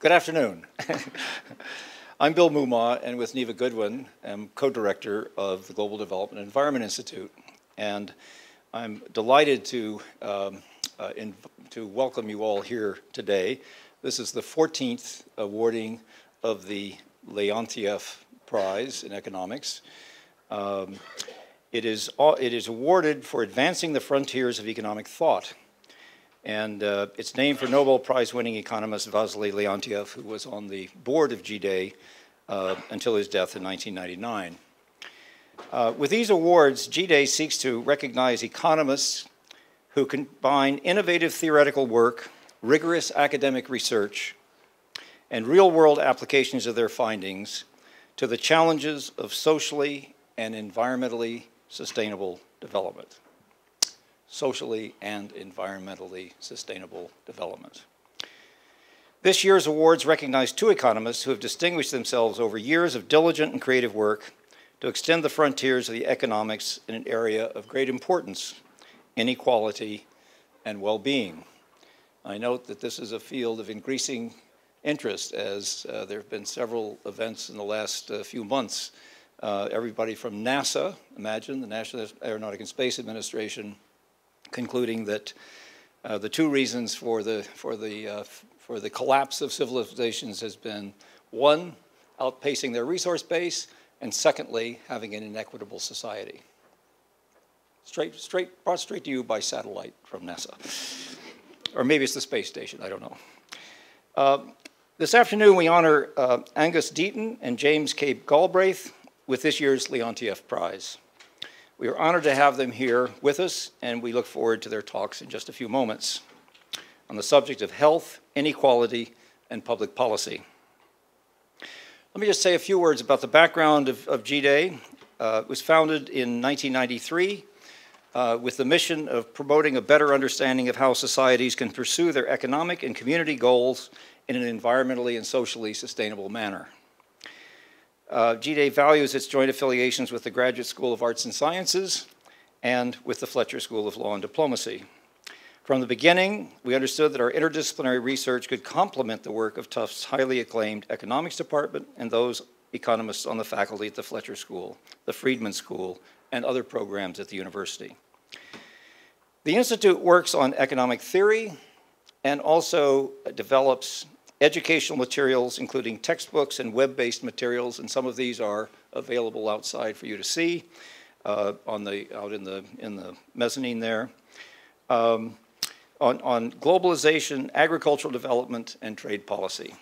Good afternoon. I'm Bill Mumma, and with Neva Goodwin, I'm co-director of the Global Development and Environment Institute. And I'm delighted to welcome you all here today. This is the 14th awarding of the Leontief Prize in economics. It is awarded for advancing the frontiers of economic thought. And it's named for Nobel Prize-winning economist Vasily Leontief, who was on the board of GDAE until his death in 1999. With these awards, GDAE seeks to recognize economists who combine innovative theoretical work, rigorous academic research, and real-world applications of their findings to the challenges of socially and environmentally sustainable development. Socially and environmentally sustainable development. This year's awards recognize two economists who have distinguished themselves over years of diligent and creative work to extend the frontiers of the economics in an area of great importance, inequality and well-being. I note that this is a field of increasing interest as there have been several events in the last few months. Everybody from NASA, imagine, the National Aeronautic and Space Administration, concluding that the two reasons for the collapse of civilizations has been, one, outpacing their resource base, and secondly, having an inequitable society. Brought straight to you by satellite from NASA. Or maybe it's the space station, I don't know. This afternoon we honor Angus Deaton and James K. Galbraith with this year's Leontief Prize. We are honored to have them here with us, and we look forward to their talks in just a few moments on the subject of health, inequality, and public policy. Let me just say a few words about the background of GDAE. It was founded in 1993 with the mission of promoting a better understanding of how societies can pursue their economic and community goals in an environmentally and socially sustainable manner. GDAE values its joint affiliations with the Graduate School of Arts and Sciences and with the Fletcher School of Law and Diplomacy. From the beginning, we understood that our interdisciplinary research could complement the work of Tufts' highly acclaimed economics department and those economists on the faculty at the Fletcher School, the Friedman School, and other programs at the university. The Institute works on economic theory and also develops educational materials, including textbooks and web-based materials, and some of these are available outside for you to see out in the mezzanine there, on globalization, agricultural development, and trade policy.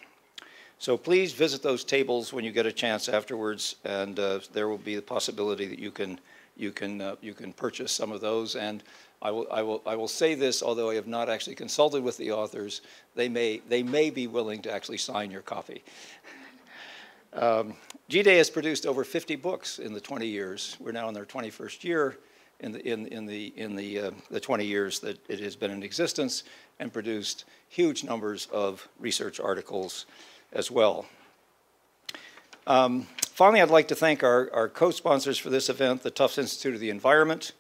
So please visit those tables when you get a chance afterwards, and there will be the possibility that you can purchase some of those. And I will say this, although I have not actually consulted with the authors, they may be willing to actually sign your copy. GDAE has produced over 50 books in the 20 years. We're now in their 21st year in the 20 years that it has been in existence, and produced huge numbers of research articles as well. Finally, I'd like to thank our co-sponsors for this event, the Tufts Institute of the Environment,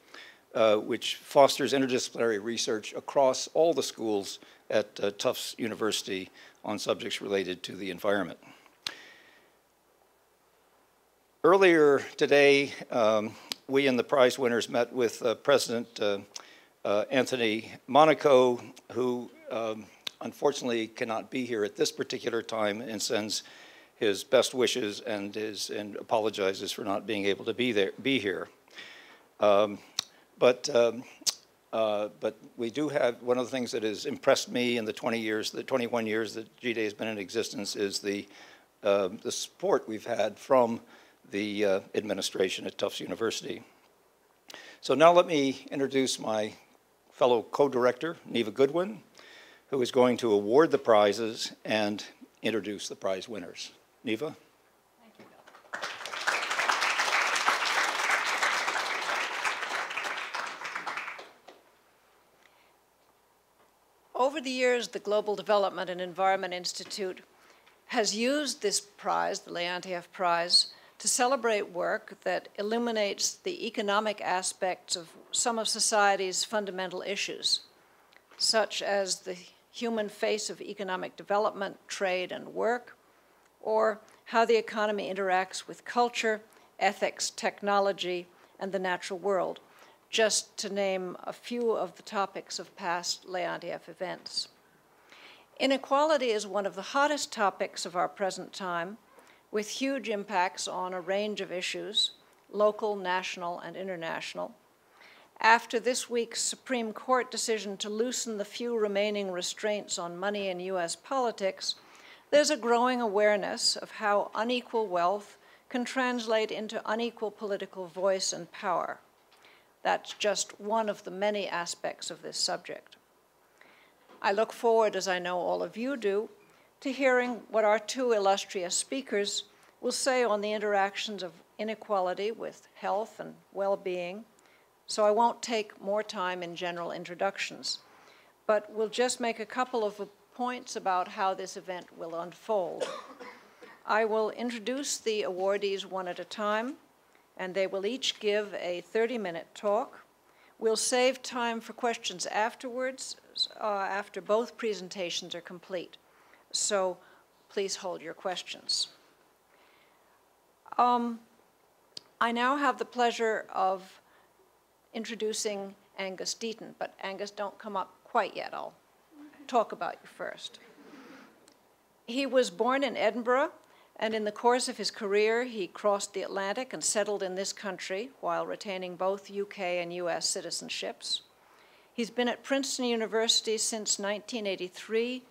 which fosters interdisciplinary research across all the schools at Tufts University on subjects related to the environment. Earlier today, we and the prize winners met with President Anthony Monaco, who unfortunately cannot be here at this particular time, and sends his best wishes and apologizes for not being able to be here. But we do have, one of the things that has impressed me in the 21 years that GDAE has been in existence is the support we've had from the administration at Tufts University. So now let me introduce my fellow co-director, Neva Goodwin, who is going to award the prizes and introduce the prize winners. Neva? Thank you, Bill. Over the years, the Global Development and Environment Institute has used this prize, the Leontief Prize, to celebrate work that illuminates the economic aspects of some of society's fundamental issues, such as the human face of economic development, trade, and work, or how the economy interacts with culture, ethics, technology, and the natural world, just to name a few of the topics of past Leontief events. Inequality is one of the hottest topics of our present time, with huge impacts on a range of issues, local, national, and international. After this week's Supreme Court decision to loosen the few remaining restraints on money in U.S. politics, there's a growing awareness of how unequal wealth can translate into unequal political voice and power. That's just one of the many aspects of this subject. I look forward, as I know all of you do, to hearing what our two illustrious speakers will say on the interactions of inequality with health and well-being, so I won't take more time in general introductions, but will just make a couple of points about how this event will unfold. I will introduce the awardees one at a time, and they will each give a 30-minute talk. We'll save time for questions afterwards, after both presentations are complete. So please hold your questions. I now have the pleasure of introducing Angus Deaton, but Angus, don't come up quite yet. I'll talk about you first. He was born in Edinburgh, and in the course of his career, he crossed the Atlantic and settled in this country while retaining both UK and US citizenships. He's been at Princeton University since 1983,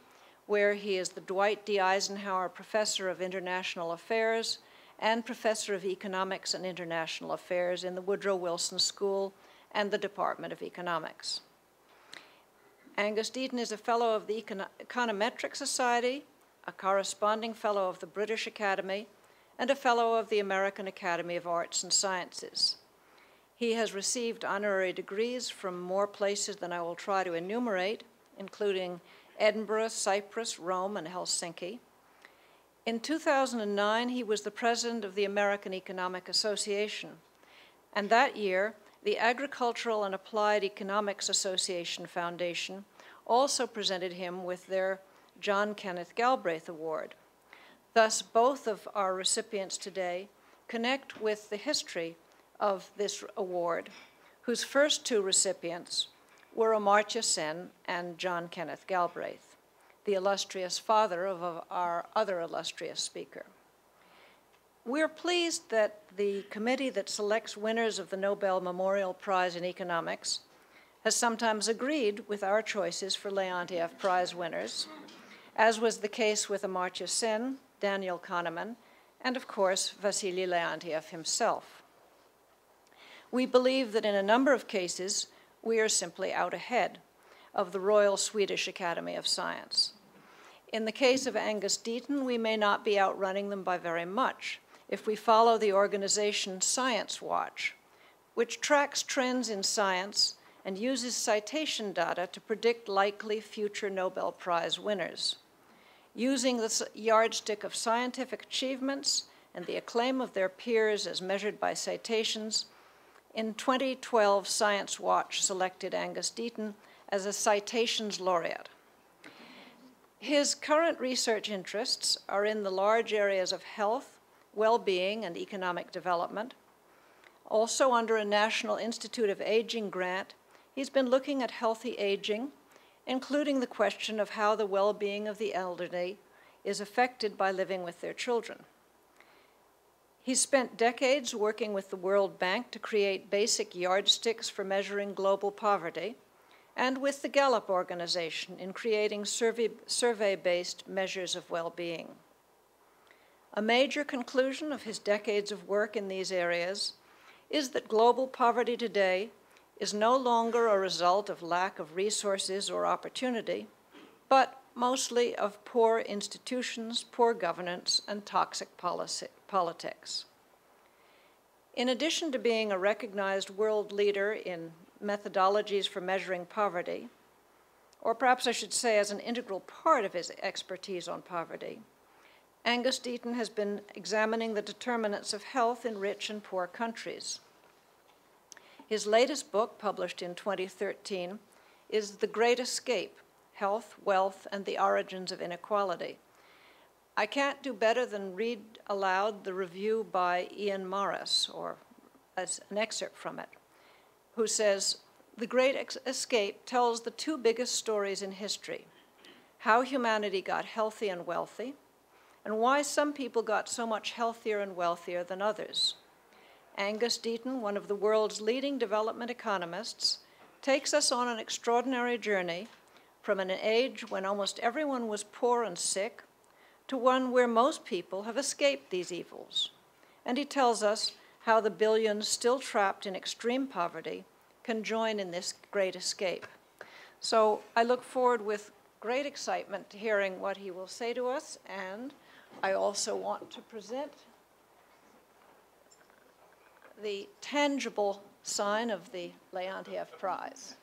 where he is the Dwight D. Eisenhower Professor of International Affairs and Professor of Economics and International Affairs in the Woodrow Wilson School and the Department of Economics. Angus Deaton is a Fellow of the Econometric Society, a corresponding Fellow of the British Academy, and a Fellow of the American Academy of Arts and Sciences. He has received honorary degrees from more places than I will try to enumerate, including Edinburgh, Cyprus, Rome, and Helsinki. In 2009, he was the president of the American Economic Association, and that year, the Agricultural and Applied Economics Association Foundation also presented him with their John Kenneth Galbraith Award. Thus, both of our recipients today connect with the history of this award, whose first two recipients were Amartya Sen and John Kenneth Galbraith, the illustrious father of our other illustrious speaker. We're pleased that the committee that selects winners of the Nobel Memorial Prize in Economics has sometimes agreed with our choices for Leontief Prize winners, as was the case with Amartya Sen, Daniel Kahneman, and of course, Vasily Leontief himself. We believe that in a number of cases, we are simply out ahead of the Royal Swedish Academy of Science. In the case of Angus Deaton, we may not be outrunning them by very much if we follow the organization Science Watch, which tracks trends in science and uses citation data to predict likely future Nobel Prize winners. Using the yardstick of scientific achievements and the acclaim of their peers as measured by citations, in 2012, Science Watch selected Angus Deaton as a citations laureate. His current research interests are in the large areas of health, well-being, and economic development. Also, under a National Institute of Aging grant, he's been looking at healthy aging, including the question of how the well-being of the elderly is affected by living with their children. He's spent decades working with the World Bank to create basic yardsticks for measuring global poverty, and with the Gallup organization in creating survey-based measures of well-being. A major conclusion of his decades of work in these areas is that global poverty today is no longer a result of lack of resources or opportunity, but mostly of poor institutions, poor governance, and toxic politics. In addition to being a recognized world leader in methodologies for measuring poverty, or perhaps I should say as an integral part of his expertise on poverty, Angus Deaton has been examining the determinants of health in rich and poor countries. His latest book, published in 2013, is The Great Escape: Health, Wealth, and the Origins of Inequality. I can't do better than read aloud the review by Ian Morris, or as an excerpt from it, who says, "The Great Escape tells the two biggest stories in history, how humanity got healthy and wealthy, and why some people got so much healthier and wealthier than others. Angus Deaton, one of the world's leading development economists, takes us on an extraordinary journey from an age when almost everyone was poor and sick to one where most people have escaped these evils. And he tells us how the billions still trapped in extreme poverty can join in this great escape." So I look forward with great excitement to hearing what he will say to us, and I also want to present the tangible sign of the Leontief Prize.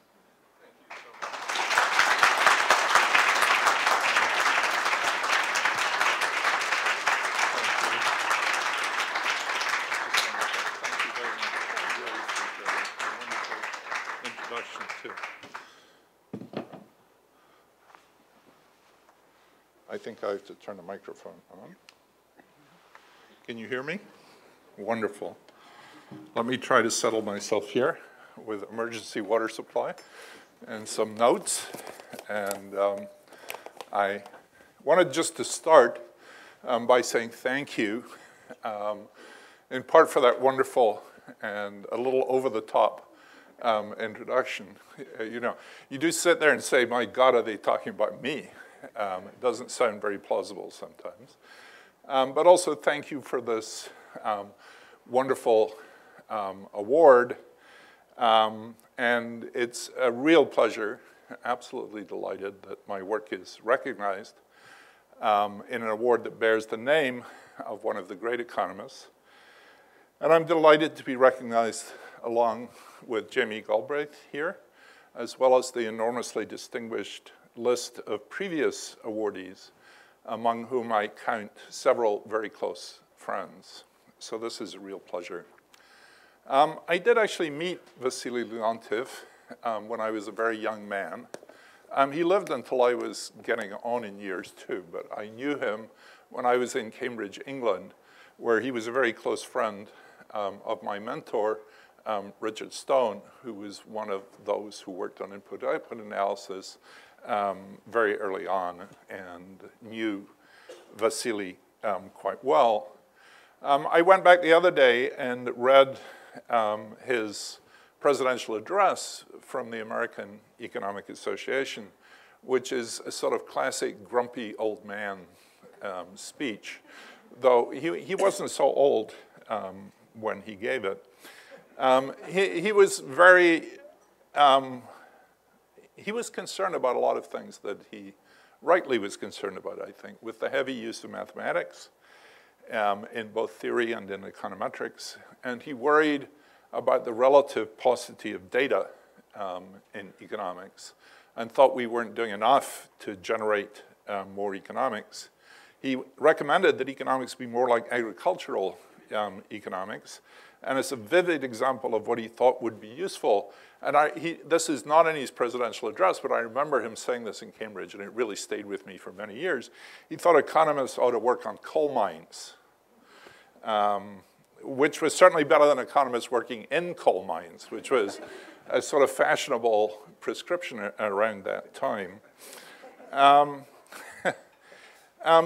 I think I have to turn the microphone on. Can you hear me? Wonderful. Let me try to settle myself here with emergency water supply and some notes. And I wanted just to start by saying thank you, in part for that wonderful and a little over-the-top introduction. You know, you do sit there and say, my God, are they talking about me? It doesn't sound very plausible sometimes. But also thank you for this wonderful award. And it's a real pleasure, absolutely delighted that my work is recognized in an award that bears the name of one of the great economists. And I'm delighted to be recognized along with Jamie Galbraith here, as well as the enormously distinguished list of previous awardees, among whom I count several very close friends. So this is a real pleasure. I did actually meet Wassily Leontief when I was a very young man. He lived until I was getting on in years too, but I knew him when I was in Cambridge, England, where he was a very close friend of my mentor, Richard Stone, who was one of those who worked on input-output analysis very early on and knew Wassily quite well. I went back the other day and read his presidential address from the American Economic Association, which is a sort of classic grumpy old man speech, though he wasn't so old when he gave it. He was very, he was concerned about a lot of things that he rightly was concerned about, I think, with the heavy use of mathematics in both theory and in econometrics. And he worried about the relative paucity of data in economics and thought we weren't doing enough to generate more economics. He recommended that economics be more like agricultural economics. And it's a vivid example of what he thought would be useful. And this is not in his presidential address, but I remember him saying this in Cambridge, and it really stayed with me for many years. He thought economists ought to work on coal mines, which was certainly better than economists working in coal mines, which was a sort of fashionable prescription around that time.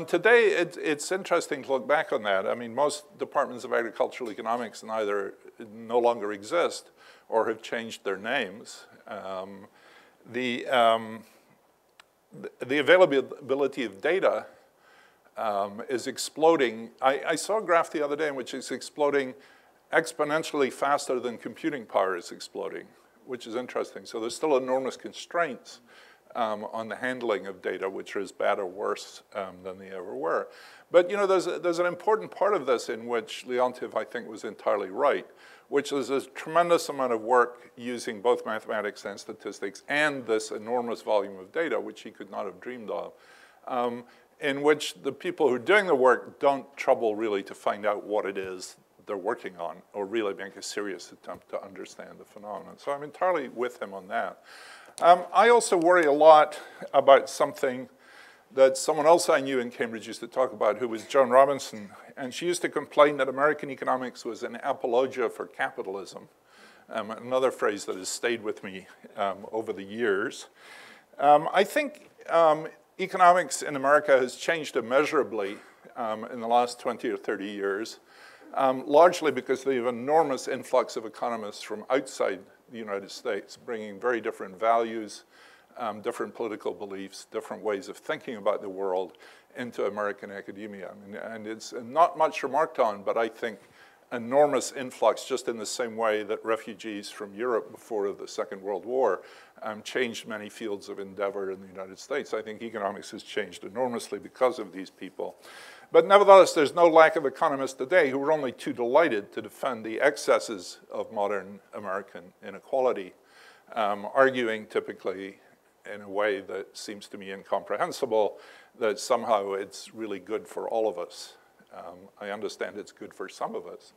Today, it's interesting to look back on that. I mean, most departments of agricultural economics either no longer exist or have changed their names. The availability of data is exploding. I saw a graph the other day in which it's exploding exponentially faster than computing power is exploding, which is interesting. So there's still enormous constraints on the handling of data, which are as bad or worse than they ever were. But you know, there's an important part of this in which Leontief, I think, was entirely right, which is a tremendous amount of work using both mathematics and statistics and this enormous volume of data, which he could not have dreamed of, in which the people who are doing the work don't trouble really to find out what it is they're working on or really make a serious attempt to understand the phenomenon. So I'm entirely with him on that. I also worry a lot about something that someone else I knew in Cambridge used to talk about, who was Joan Robinson. And she used to complain that American economics was an apologia for capitalism, another phrase that has stayed with me over the years. I think economics in America has changed immeasurably in the last 20 or 30 years, largely because they have an enormous influx of economists from outside the United States, bringing very different values, different political beliefs, different ways of thinking about the world into American academia. And it's not much remarked on, but I think enormous influx, just in the same way that refugees from Europe before the Second World War changed many fields of endeavor in the United States. I think economics has changed enormously because of these people. But nevertheless, there's no lack of economists today who are only too delighted to defend the excesses of modern American inequality, arguing typically in a way that seems to me incomprehensible, that somehow it's really good for all of us. I understand it's good for some of us.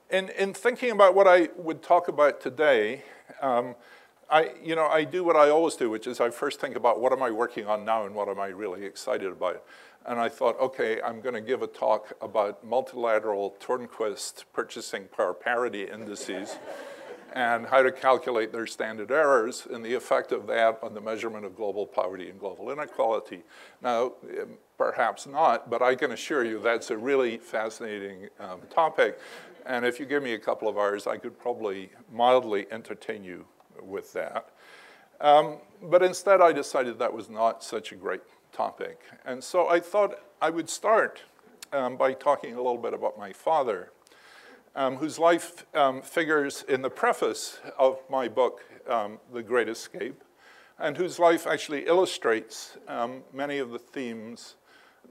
In thinking about what I would talk about today, I do what I always do, which is I first think about what am I working on now and what am I really excited about. And I thought, okay, I'm going to give a talk about multilateral Tornquist purchasing power parity indices and how to calculate their standard errors and the effect of that on the measurement of global poverty and global inequality. Now, perhaps not, but I can assure you that's a really fascinating topic. And if you give me a couple of hours, I could probably mildly entertain you with that. But instead, I decided that was not such a great topic. And so I thought I would start by talking a little bit about my father, whose life figures in the preface of my book, The Great Escape, and whose life actually illustrates many of the themes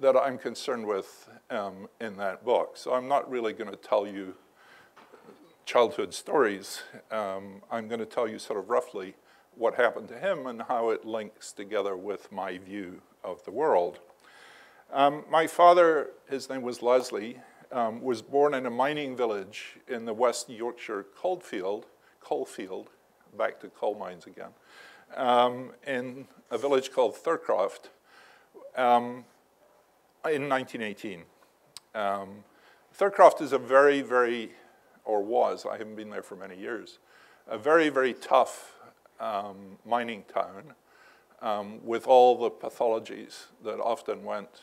that I'm concerned with in that book. So I'm not really going to tell you childhood stories. I'm going to tell you sort of roughly what happened to him and how it links together with my view of the world. My father, his name was Leslie, was born in a mining village in the West Yorkshire coalfield, back to coal mines again, in a village called Thurcroft in 1918. Thurcroft is a very, very, or was, I haven't been there for many years, a very, very tough mining town with all the pathologies that often went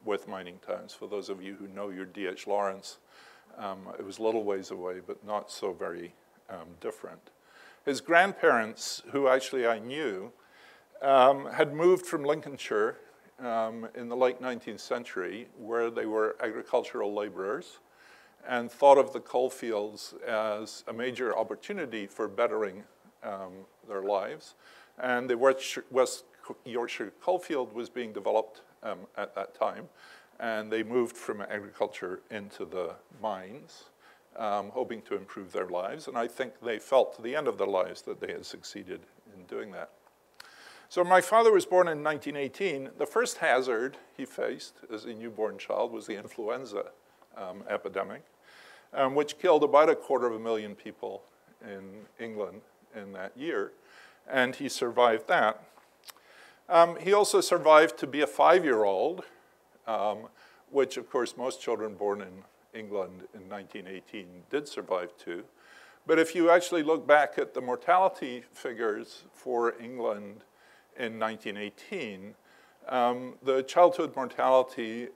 with mining towns. For those of you who know your D.H. Lawrence, it was a little ways away, but not so very different. His grandparents, who actually I knew, had moved from Lincolnshire in the late 19th century, where they were agricultural laborers, and thought of the coal fields as a major opportunity for bettering their lives. And the West Yorkshire coalfield was being developed at that time, and they moved from agriculture into the mines, hoping to improve their lives. And I think they felt to the end of their lives that they had succeeded in doing that. So my father was born in 1918. The first hazard he faced as a newborn child was the influenza epidemic, which killed about 250,000 people in England in that year. And he survived that. He also survived to be a 5-year-old, which of course most children born in England in 1918 did survive to. But if you actually look back at the mortality figures for England in 1918, the childhood mortality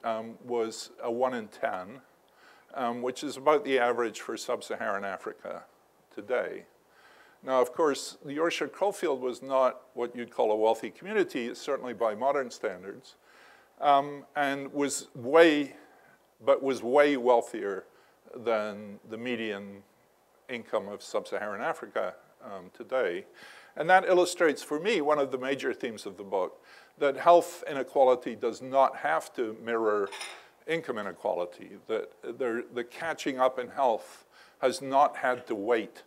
was a 1 in 10, which is about the average for sub-Saharan Africa today. Now, of course, the Yorkshire coalfield was not what you'd call a wealthy community, certainly by modern standards, and was way wealthier than the median income of sub-Saharan Africa today. And that illustrates, for me, one of the major themes of the book, that health inequality does not have to mirror income inequality, that the catching up in health has not had to wait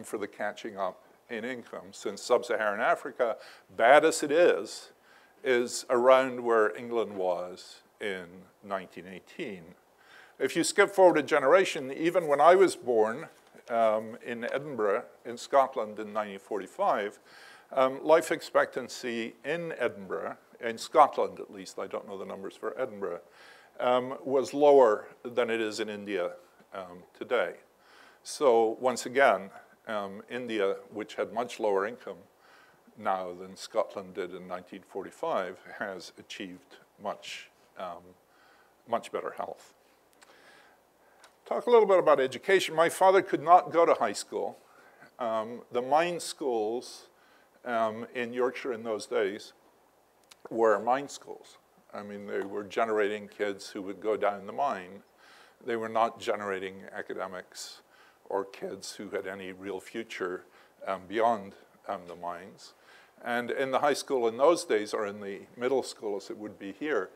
for the catching up in income, since sub-Saharan Africa, bad as it is around where England was in 1918. If you skip forward a generation, even when I was born in Edinburgh, in Scotland in 1945, life expectancy in Edinburgh, in Scotland at least, I don't know the numbers for Edinburgh, was lower than it is in India today. So once again, India, which had much lower income now than Scotland did in 1945, has achieved much better health. Talk a little bit about education. My father could not go to high school. The mine schools in Yorkshire in those days were mine schools. I mean, they were generating kids who would go down the mine. They were not generating academics or kids who had any real future beyond the mines. And in the high school in those days, or in the middle school as it would be here,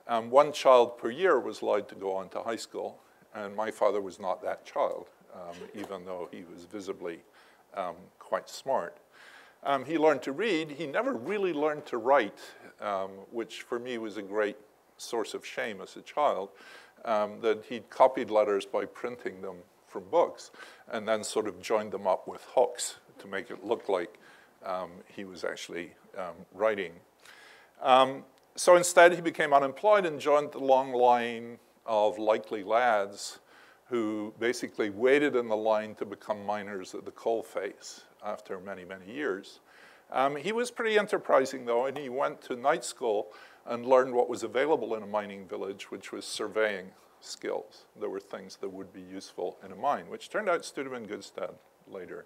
one child per year was allowed to go on to high school. And my father was not that child, even though he was visibly quite smart. He learned to read. He never really learned to write, which for me was a great source of shame as a child, that he'd copied letters by printing them from books and then sort of joined them up with hooks to make it look like he was actually writing. So instead, he became unemployed and joined the long line of likely lads who basically waited in the line to become miners at the coalface after many, many years. He was pretty enterprising, though, and he went to night school and learned what was available in a mining village, which was surveying skills. There were things that would be useful in a mine, which turned out stood him in good stead later.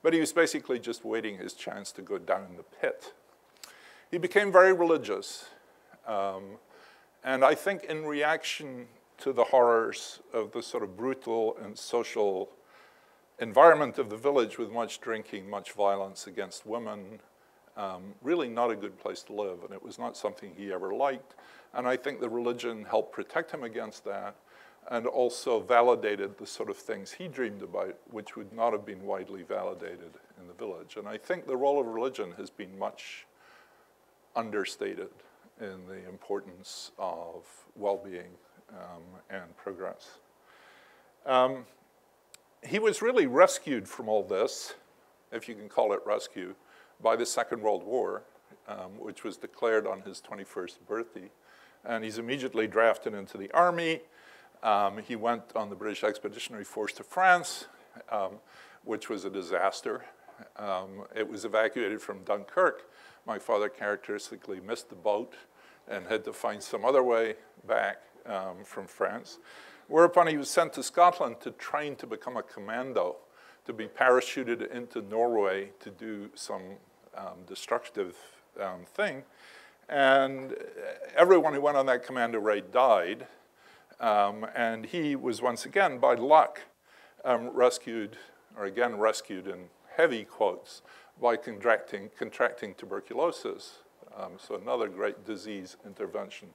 But he was basically just waiting his chance to go down the pit. He became very religious. And I think in reaction to the horrors of the sort of brutal and social environment of the village with much drinking, much violence against women, really not a good place to live. And it was not something he ever liked. And I think the religion helped protect him against that and also validated the sort of things he dreamed about, which would not have been widely validated in the village. And I think the role of religion has been much understated in the importance of well-being and progress. He was really rescued from all this, if you can call it rescue, by the Second World War, which was declared on his 21st birthday. And he's immediately drafted into the army. He went on the British Expeditionary Force to France, which was a disaster. It was evacuated from Dunkirk. My father characteristically missed the boat and had to find some other way back from France. Whereupon he was sent to Scotland to train to become a commando, to be parachuted into Norway to do some destructive thing. And everyone who went on that commando raid died. And he was once again, by luck, rescued, or again rescued in heavy quotes, by contracting tuberculosis. So another great disease intervention.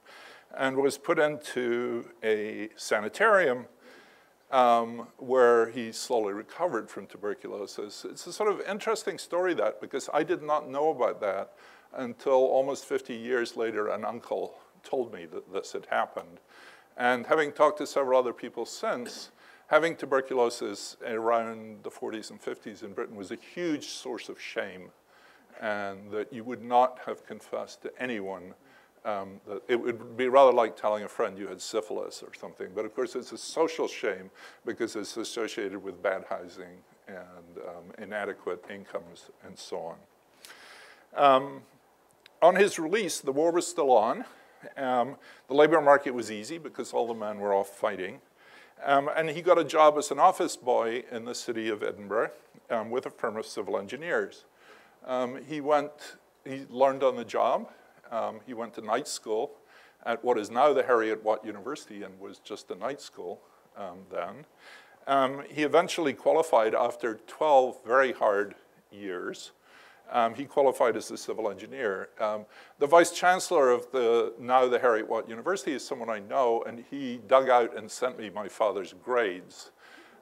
And was put into a sanitarium where he slowly recovered from tuberculosis. It's a sort of interesting story, that, because I did not know about that until almost 50 years later. An uncle told me that this had happened. And having talked to several other people since, having tuberculosis around the 40s and 50s in Britain was a huge source of shame, and that you would not have confessed to anyone. That it would be rather like telling a friend you had syphilis or something. But of course, it's a social shame because it's associated with bad housing and inadequate incomes and so on. On his release, the war was still on. The labor market was easy because all the men were off fighting. And he got a job as an office boy in the city of Edinburgh with a firm of civil engineers. He learned on the job. He went to night school at what is now the Heriot-Watt University and was just a night school then. He eventually qualified after 12 very hard years. He qualified as a civil engineer. The vice chancellor of now the Heriot-Watt University is someone I know, and he dug out and sent me my father's grades.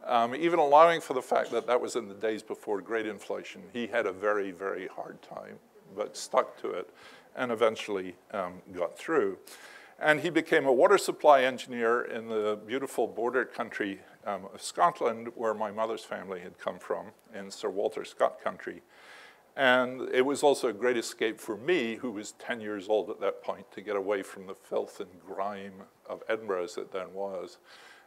Even allowing for the fact that that was in the days before grade inflation, he had a very, very hard time, but stuck to it and eventually got through. And he became a water supply engineer in the beautiful border country of Scotland, where my mother's family had come from, in Sir Walter Scott country. And it was also a great escape for me, who was 10 years old at that point, to get away from the filth and grime of Edinburgh as it then was,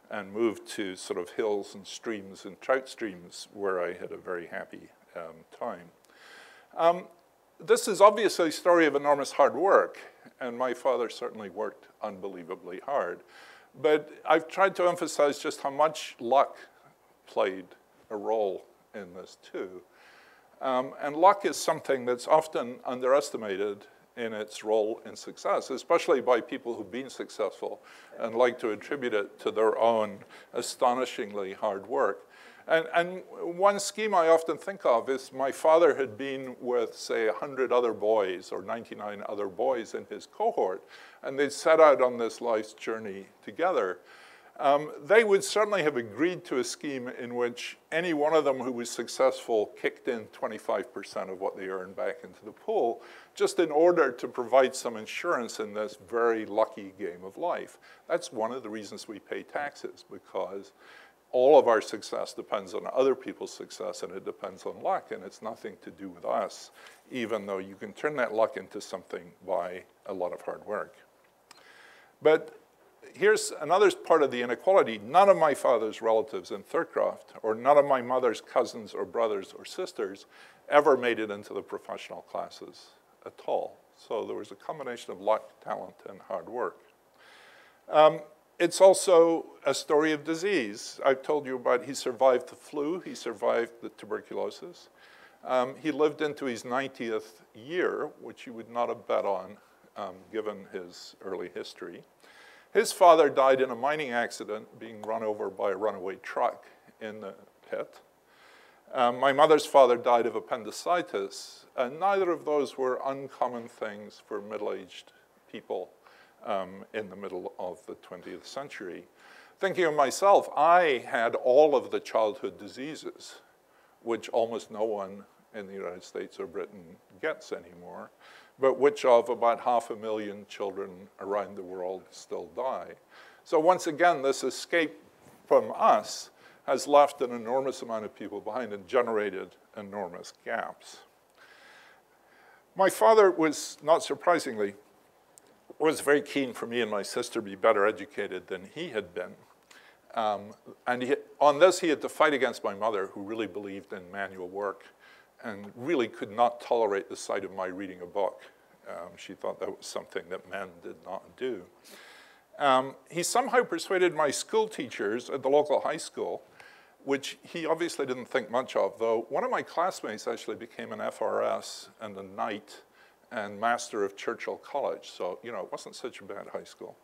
and moved to sort of hills and streams and trout streams, where I had a very happy time. This is obviously a story of enormous hard work, and my father certainly worked unbelievably hard. But I've tried to emphasize just how much luck played a role in this too. And luck is something that's often underestimated in its role in success, especially by people who've been successful and like to attribute it to their own astonishingly hard work. And one scheme I often think of is my father had been with, say, 100 other boys or 99 other boys in his cohort, and they'd set out on this life's journey together. They would certainly have agreed to a scheme in which any one of them who was successful kicked in 25% of what they earned back into the pool, just in order to provide some insurance in this very lucky game of life. That's one of the reasons we pay taxes, because all of our success depends on other people's success, and it depends on luck, and it's nothing to do with us, even though you can turn that luck into something by a lot of hard work. But here's another part of the inequality. None of my father's relatives in Thurcroft, or none of my mother's cousins or brothers or sisters, ever made it into the professional classes at all. So there was a combination of luck, talent, and hard work. It's also a story of disease. I've told you about he survived the flu, he survived the tuberculosis. He lived into his 90th year, which you would not have bet on, given his early history. His father died in a mining accident, being run over by a runaway truck in the pit. My mother's father died of appendicitis, and neither of those were uncommon things for middle-aged people in the middle of the 20th century. Thinking of myself, I had all of the childhood diseases, which almost no one in the United States or Britain gets anymore, but which of about 500,000 children around the world still die. So once again, this escape from us has left an enormous amount of people behind and generated enormous gaps. My father was, not surprisingly, was very keen for me and my sister to be better educated than he had been. On this, he had to fight against my mother, who really believed in manual work and really could not tolerate the sight of my reading a book. She thought that was something that men did not do. He somehow persuaded my school teachers at the local high school, which he obviously didn't think much of, though one of my classmates actually became an FRS and a knight and master of Churchill College. So, you know, it wasn't such a bad high school.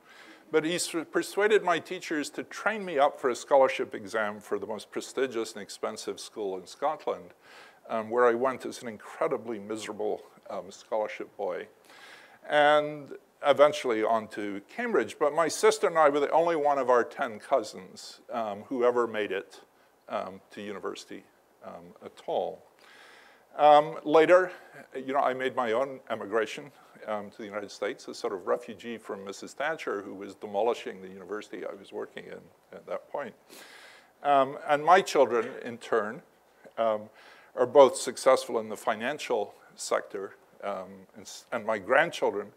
But he persuaded my teachers to train me up for a scholarship exam for the most prestigious and expensive school in Scotland, where I went as an incredibly miserable scholarship boy, and eventually on to Cambridge. But my sister and I were the only one of our 10 cousins who ever made it to university at all. Later, you know, I made my own emigration to the United States, a sort of refugee from Mrs. Thatcher, who was demolishing the university I was working in at that point. And my children, in turn, are both successful in the financial sector, and my grandchildren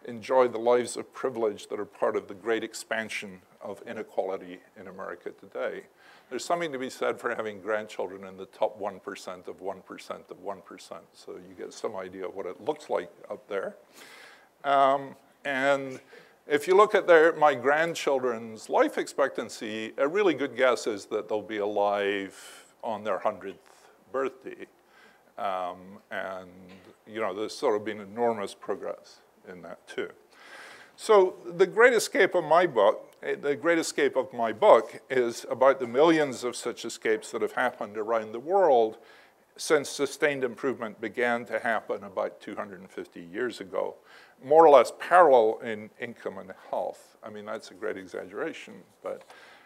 enjoy the lives of privilege that are part of the great expansion of inequality in America today. There's something to be said for having grandchildren in the top 1% of 1% of 1%, so you get some idea of what it looks like up there. And if you look at my grandchildren's life expectancy, a really good guess is that they'll be alive on their 100th birthday. And, you know, there's sort of been enormous progress in that too. So the great escape of my book, is about the millions of such escapes that have happened around the world since sustained improvement began to happen about 250 years ago, more or less parallel in income and health. I mean, that's a great exaggeration, but,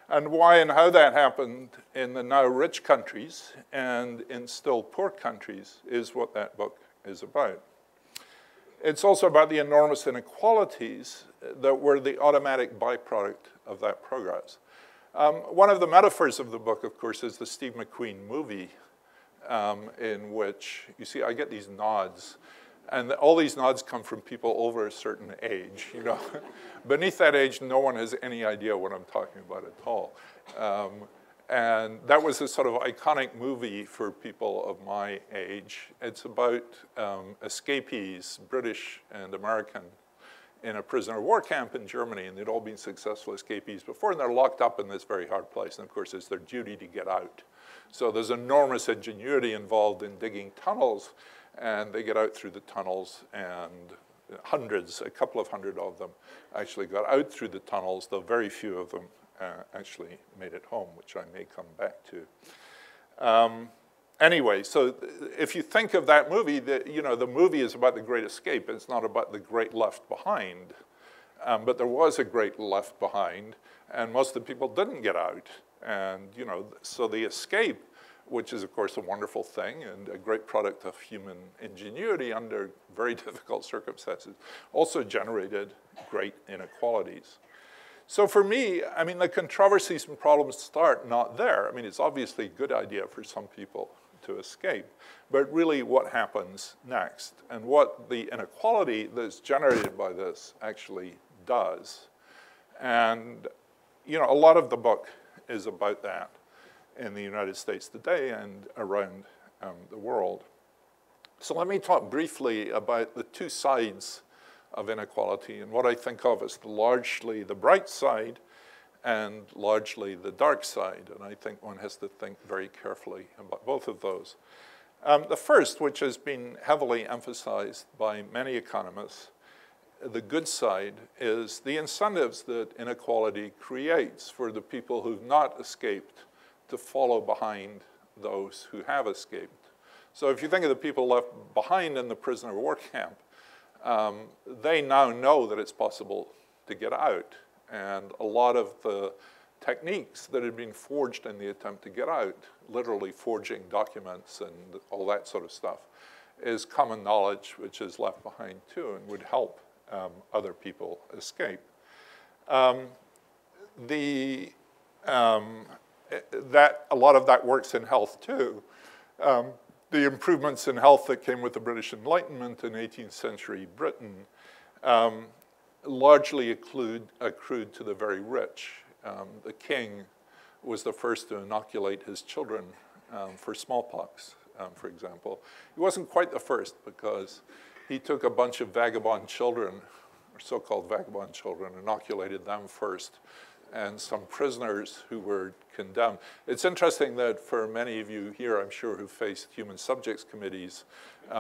and why and how that happened in the now rich countries and in still poor countries is what that book is about. It's also about the enormous inequalities that were the automatic byproduct of that progress. One of the metaphors of the book, of course, is the Steve McQueen movie, in which, you see, I get these nods, and all these nods come from people over a certain age, you know. Beneath that age, no one has any idea what I'm talking about at all. And that was a sort of iconic movie for people of my age. It's about escapees, British and American, in a prisoner of war camp in Germany, and they'd all been successful escapees before, and they're locked up in this very hard place, and of course it's their duty to get out. So there's enormous ingenuity involved in digging tunnels, and they get out through the tunnels, and hundreds, a couple of hundred of them actually got out through the tunnels, though very few of them actually made it home, which I may come back to. Anyway, so if you think of that movie, the movie is about the Great Escape. It's not about the Great Left Behind. But there was a Great Left Behind, and most of the people didn't get out. And, so the escape, which is, of course, a wonderful thing and a great product of human ingenuity under very difficult circumstances, also generated great inequalities. So for me, I mean, the controversies and problems start not there. I mean, it's obviously a good idea for some people to escape, but really what happens next and what the inequality that's generated by this actually does. And, a lot of the book is about that in the United States today and around the world. So let me talk briefly about the two sides of inequality and what I think of as largely the bright side and largely the dark side. And I think one has to think very carefully about both of those. The first, which has been heavily emphasized by many economists, the good side, is the incentives that inequality creates for the people who've not escaped to follow behind those who have escaped. So if you think of the people left behind in the prisoner of war camp, they now know that it's possible to get out. And a lot of the techniques that had been forged in the attempt to get out, literally forging documents and all that sort of stuff, is common knowledge which is left behind too and would help other people escape. A lot of that works in health too. The improvements in health that came with the British Enlightenment in 18th century Britain largely accrued to the very rich. The king was the first to inoculate his children for smallpox, for example. He wasn't quite the first because he took a bunch of vagabond children, or so-called vagabond children, inoculated them first, and some prisoners who were condemned. It's interesting that for many of you here, I'm sure, who faced human subjects committees,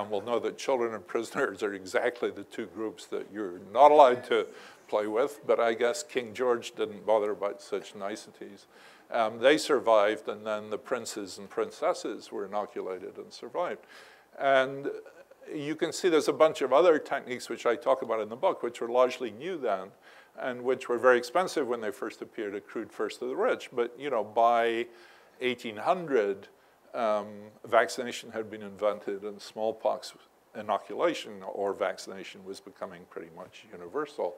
will know that children and prisoners are exactly the two groups that you're not allowed to play with, but I guess King George didn't bother about such niceties. They survived, and then the princes and princesses were inoculated and survived. And you can see there's a bunch of other techniques which I talk about in the book, which were largely new then, and which were very expensive when they first appeared, accrued first to the rich. But by 1800, vaccination had been invented, and smallpox inoculation or vaccination was becoming pretty much universal.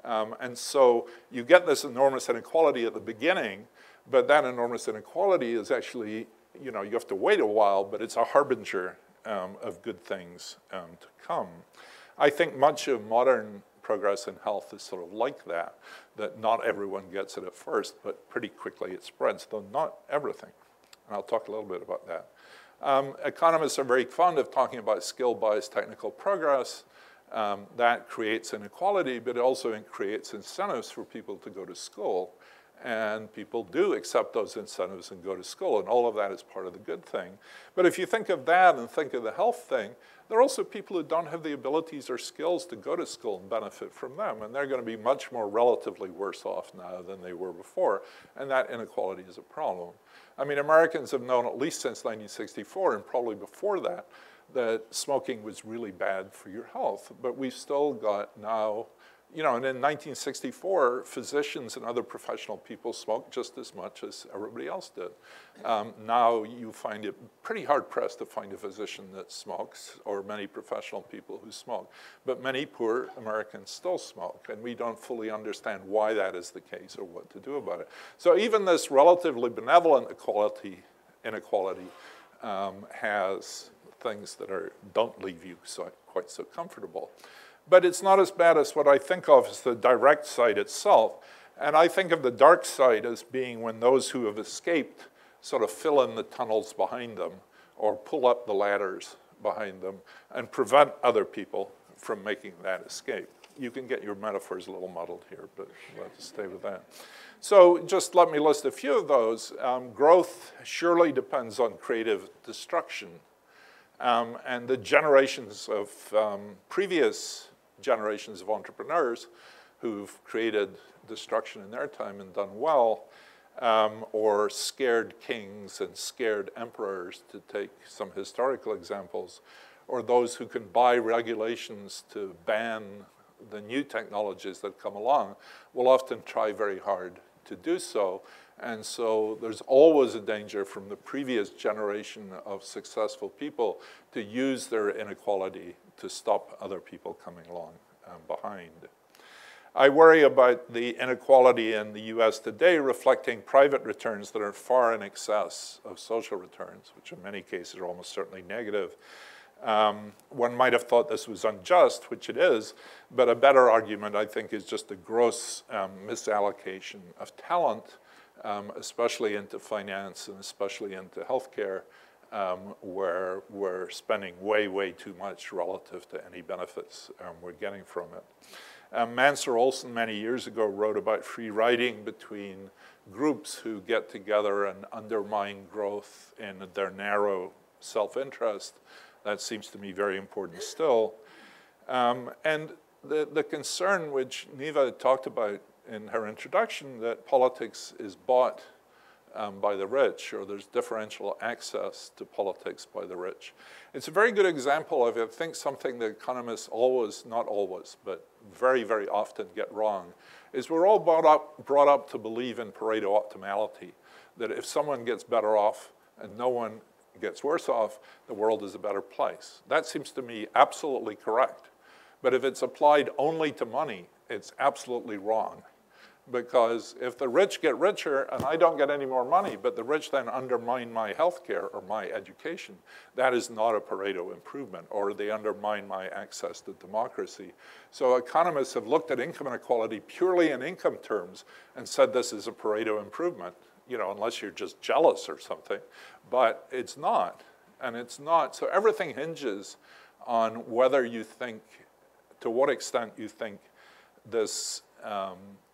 And so you get this enormous inequality at the beginning, but that enormous inequality is actually, you have to wait a while, but it's a harbinger of good things to come. I think much of modern progress in health is sort of like that not everyone gets it at first, but pretty quickly it spreads, though not everything. And I'll talk a little bit about that. Economists are very fond of talking about skill-based technical progress. That creates inequality, but it also creates incentives for people to go to school. And people do accept those incentives and go to school, and all of that is part of the good thing. But if you think of that and think of the health thing, there are also people who don't have the abilities or skills to go to school and benefit from them, and they're going to be much more relatively worse off now than they were before, and that inequality is a problem. I mean, Americans have known, at least since 1964, and probably before that, that smoking was really bad for your health, but we've still got now You know, and in 1964, physicians and other professional people smoked just as much as everybody else did. Now you find it pretty hard-pressed to find a physician that smokes, or many professional people who smoke. But many poor Americans still smoke, and we don't fully understand why that is the case or what to do about it. So even this relatively benevolent inequality has things that don't leave you quite so comfortable. But it's not as bad as what I think of as the direct side itself. And I think of the dark side as being when those who have escaped sort of fill in the tunnels behind them or pull up the ladders behind them and prevent other people from making that escape. You can get your metaphors a little muddled here, but let's stay with that. So just let me list a few of those. Growth surely depends on creative destruction. And the generations of previous generations of entrepreneurs who've created destruction in their time and done well, or scared kings and scared emperors, to take some historical examples, or those who can buy regulations to ban the new technologies that come along, will often try very hard to do so. And so there's always a danger from the previous generation of successful people to use their inequality to stop other people coming along behind. I worry about the inequality in the US today reflecting private returns that are far in excess of social returns, which in many cases are almost certainly negative. One might have thought this was unjust, which it is, but a better argument, I think, is just a gross misallocation of talent, especially into finance and especially into healthcare, where we're spending way, way too much relative to any benefits we're getting from it. Mansur Olson many years ago wrote about free riding between groups who get together and undermine growth in their narrow self-interest. That seems to me very important still. And the concern which Neva talked about in her introduction, that politics is bought by the rich, or there's differential access to politics by the rich. It's a very good example of, I think, something that economists always, not always, but very, very often get wrong, is we're all brought up to believe in Pareto optimality, that if someone gets better off and no one gets worse off, the world is a better place. That seems to me absolutely correct. But if it's applied only to money, it's absolutely wrong. Because if the rich get richer and I don't get any more money, but the rich then undermine my health care or my education, that is not a Pareto improvement, or they undermine my access to democracy. So economists have looked at income inequality purely in income terms and said this is a Pareto improvement, you know, unless you're just jealous or something. But it's not, and it's not. So everything hinges on whether you think, to what extent you think this,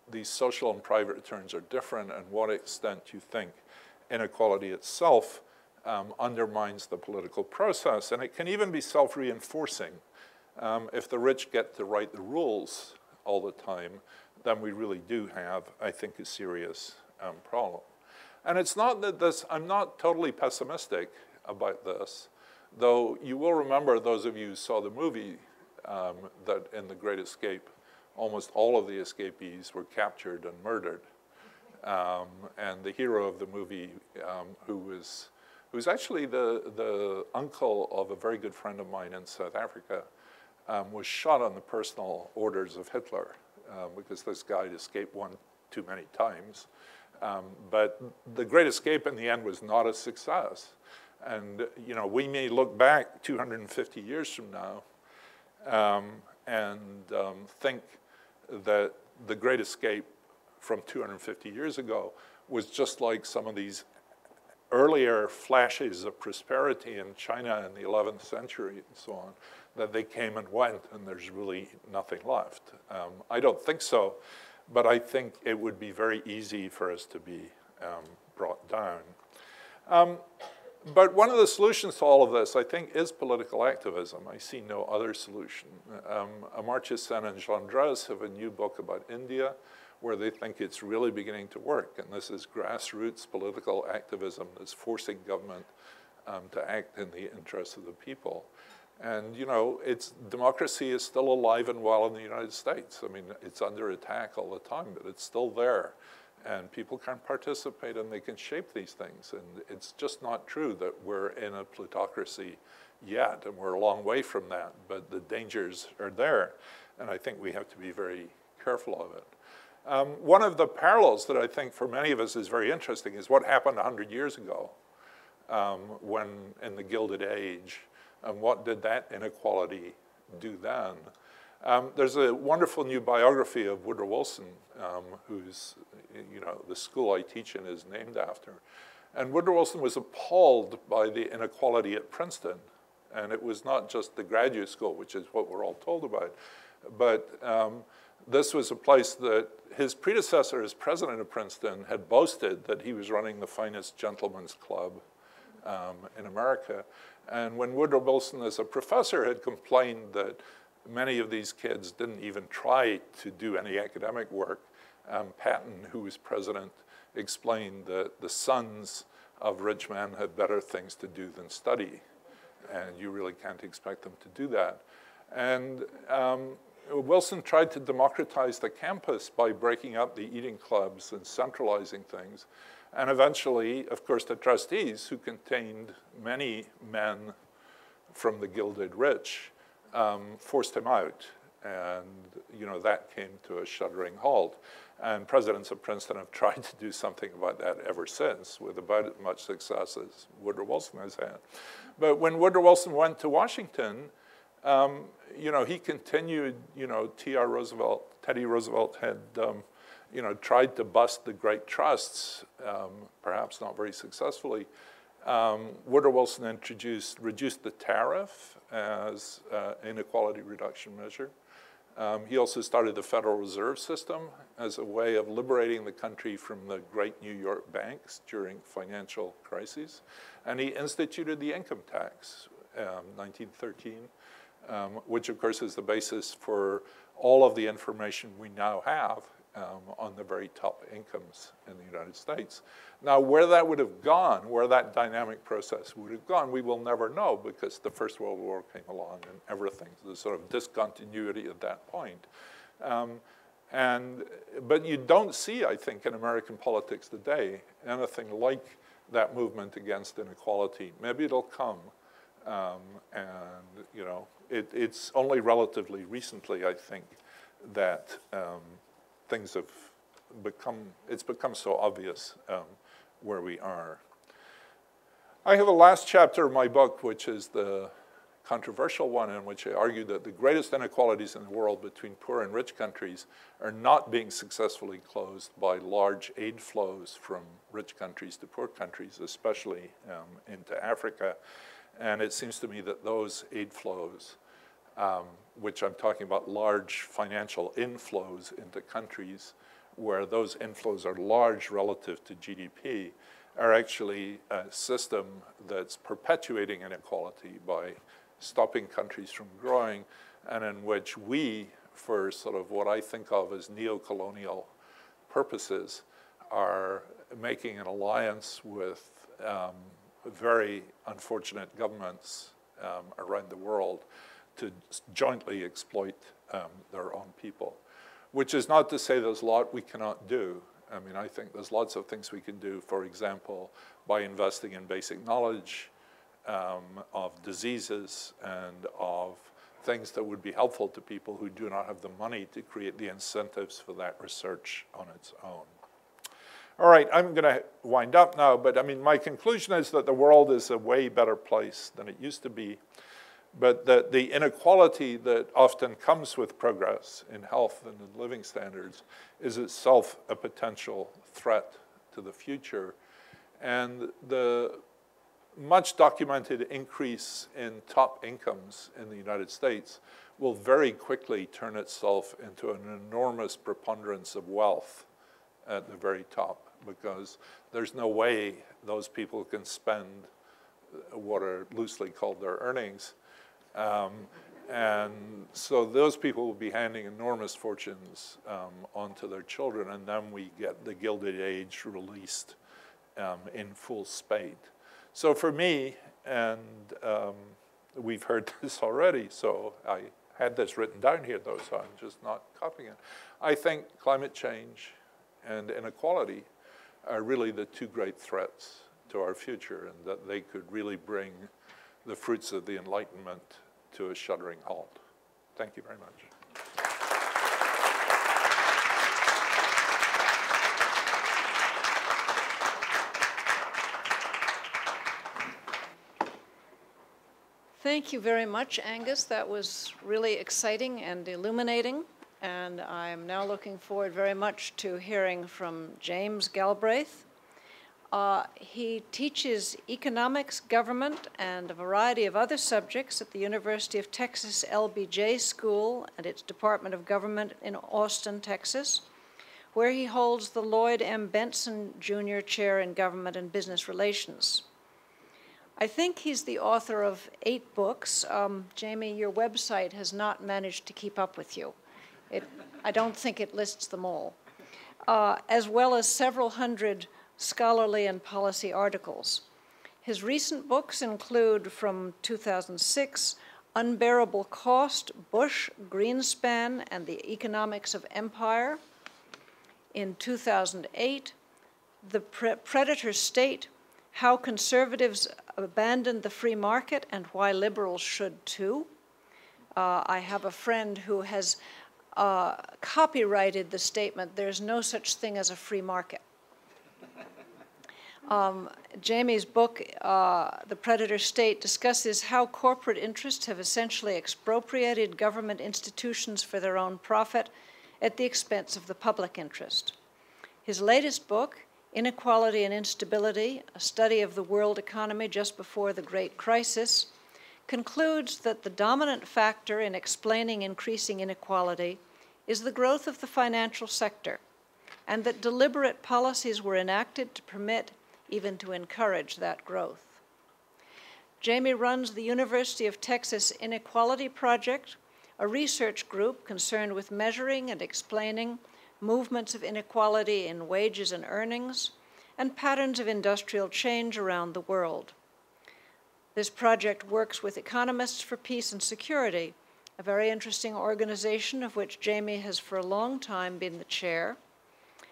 these social and private returns are different, and what extent you think inequality itself undermines the political process. And it can even be self-reinforcing. If the rich get to write the rules all the time, then we really do have, I think, a serious problem. And it's not that this, I'm not totally pessimistic about this, though you will remember, those of you who saw the movie, that in The Great Escape, almost all of the escapees were captured and murdered. And the hero of the movie, who's actually the uncle of a very good friend of mine in South Africa, was shot on the personal orders of Hitler, because this guy had escaped one too many times. But The Great Escape in the end was not a success. And you know, we may look back 250 years from now and think that The Great Escape from 250 years ago was just like some of these earlier flashes of prosperity in China in the 11th century and so on, that they came and went and there's really nothing left. I don't think so, but I think it would be very easy for us to be brought down. But one of the solutions to all of this, I think, is political activism. I see no other solution. Amartya Sen and Jean Drèze have a new book about India where they think it's really beginning to work. And this is grassroots political activism that's forcing government to act in the interests of the people. And, you know, democracy is still alive and well in the United States. I mean, it's under attack all the time, but it's still there. And people can participate and they can shape these things. And it's just not true that we're in a plutocracy yet, and we're a long way from that. But the dangers are there, and I think we have to be very careful of it. One of the parallels that I think for many of us is very interesting is what happened 100 years ago when in the Gilded Age. And what did that inequality do then? There's a wonderful new biography of Woodrow Wilson, who's, you know, the school I teach in is named after. And Woodrow Wilson was appalled by the inequality at Princeton. And it was not just the graduate school, which is what we're all told about, but this was a place that his predecessor as president of Princeton had boasted that he was running the finest gentleman's club in America. And when Woodrow Wilson as a professor had complained that many of these kids didn't even try to do any academic work, Patton, who was president, explained that the sons of rich men had better things to do than study. And you really can't expect them to do that. And Wilson tried to democratize the campus by breaking up the eating clubs and centralizing things. And eventually, of course, the trustees, who contained many men from the gilded rich, forced him out. And, you know, that came to a shuddering halt. And presidents of Princeton have tried to do something about that ever since, with about as much success as Woodrow Wilson has had. But when Woodrow Wilson went to Washington, you know, he continued, you know, Teddy Roosevelt had, you know, tried to bust the great trusts, perhaps not very successfully. Woodrow Wilson reduced the tariff as an inequality reduction measure. He also started the Federal Reserve System as a way of liberating the country from the great New York banks during financial crises. And he instituted the income tax, 1913, which of course is the basis for all of the information we now have on the very top incomes in the United States. Now, where that would have gone, where that dynamic process would have gone, we will never know, because the First World War came along and everything, the sort of discontinuity at that point. But you don't see, I think, in American politics today, anything like that movement against inequality. Maybe it'll come, and you know, it's only relatively recently, I think, that things have it's become so obvious where we are. I have a last chapter of my book, which is the controversial one, in which I argue that the greatest inequalities in the world between poor and rich countries are not being successfully closed by large aid flows from rich countries to poor countries, especially into Africa. And it seems to me that those aid flows, which I'm talking about large financial inflows into countries where those inflows are large relative to GDP, are actually a system that's perpetuating inequality by stopping countries from growing, and in which we, for sort of what I think of as neo-colonial purposes, are making an alliance with very unfortunate governments around the world to jointly exploit their own people. Which is not to say there's a lot we cannot do. I mean, I think there's lots of things we can do, for example, by investing in basic knowledge of diseases and of things that would be helpful to people who do not have the money to create the incentives for that research on its own. All right, I'm going to wind up now, but I mean, my conclusion is that the world is a way better place than it used to be, but that the inequality that often comes with progress in health and in living standards is itself a potential threat to the future. And the much documented increase in top incomes in the United States will very quickly turn itself into an enormous preponderance of wealth at the very top, because there's no way those people can spend what are loosely called their earnings. And so those people will be handing enormous fortunes onto their children, and then we get the Gilded Age released in full spate. So for me, and we've heard this already, so I had this written down here, though, so I'm just not copying it. I think climate change and inequality are really the two great threats to our future, and that they could really bring the fruits of the Enlightenment to a shuddering halt. Thank you very much. Thank you very much, Angus. That was really exciting and illuminating. And I'm now looking forward very much to hearing from James Galbraith. He teaches economics, government, and a variety of other subjects at the University of Texas LBJ School and its Department of Government in Austin, Texas, where he holds the Lloyd M. Benson Jr. Chair in Government and Business Relations. I think he's the author of 8 books. Jamie, your website has not managed to keep up with you. I don't think it lists them all, as well as several hundred scholarly and policy articles. His recent books include, from 2006, Unbearable Cost, Bush, Greenspan, and the Economics of Empire. In 2008, The Predator State, How Conservatives Abandoned the Free Market and Why Liberals Should Too. I have a friend who has copyrighted the statement, "There's no such thing as a free market." Jamie's book, The Predator State, discusses how corporate interests have essentially expropriated government institutions for their own profit at the expense of the public interest. His latest book, Inequality and Instability, a study of the world economy just before the Great Crisis, concludes that the dominant factor in explaining increasing inequality is the growth of the financial sector, and that deliberate policies were enacted to permit, even to encourage, that growth. Jamie runs the University of Texas Inequality Project, a research group concerned with measuring and explaining movements of inequality in wages and earnings, and patterns of industrial change around the world. This project works with Economists for Peace and Security, a very interesting organization of which Jamie has for a long time been the chair,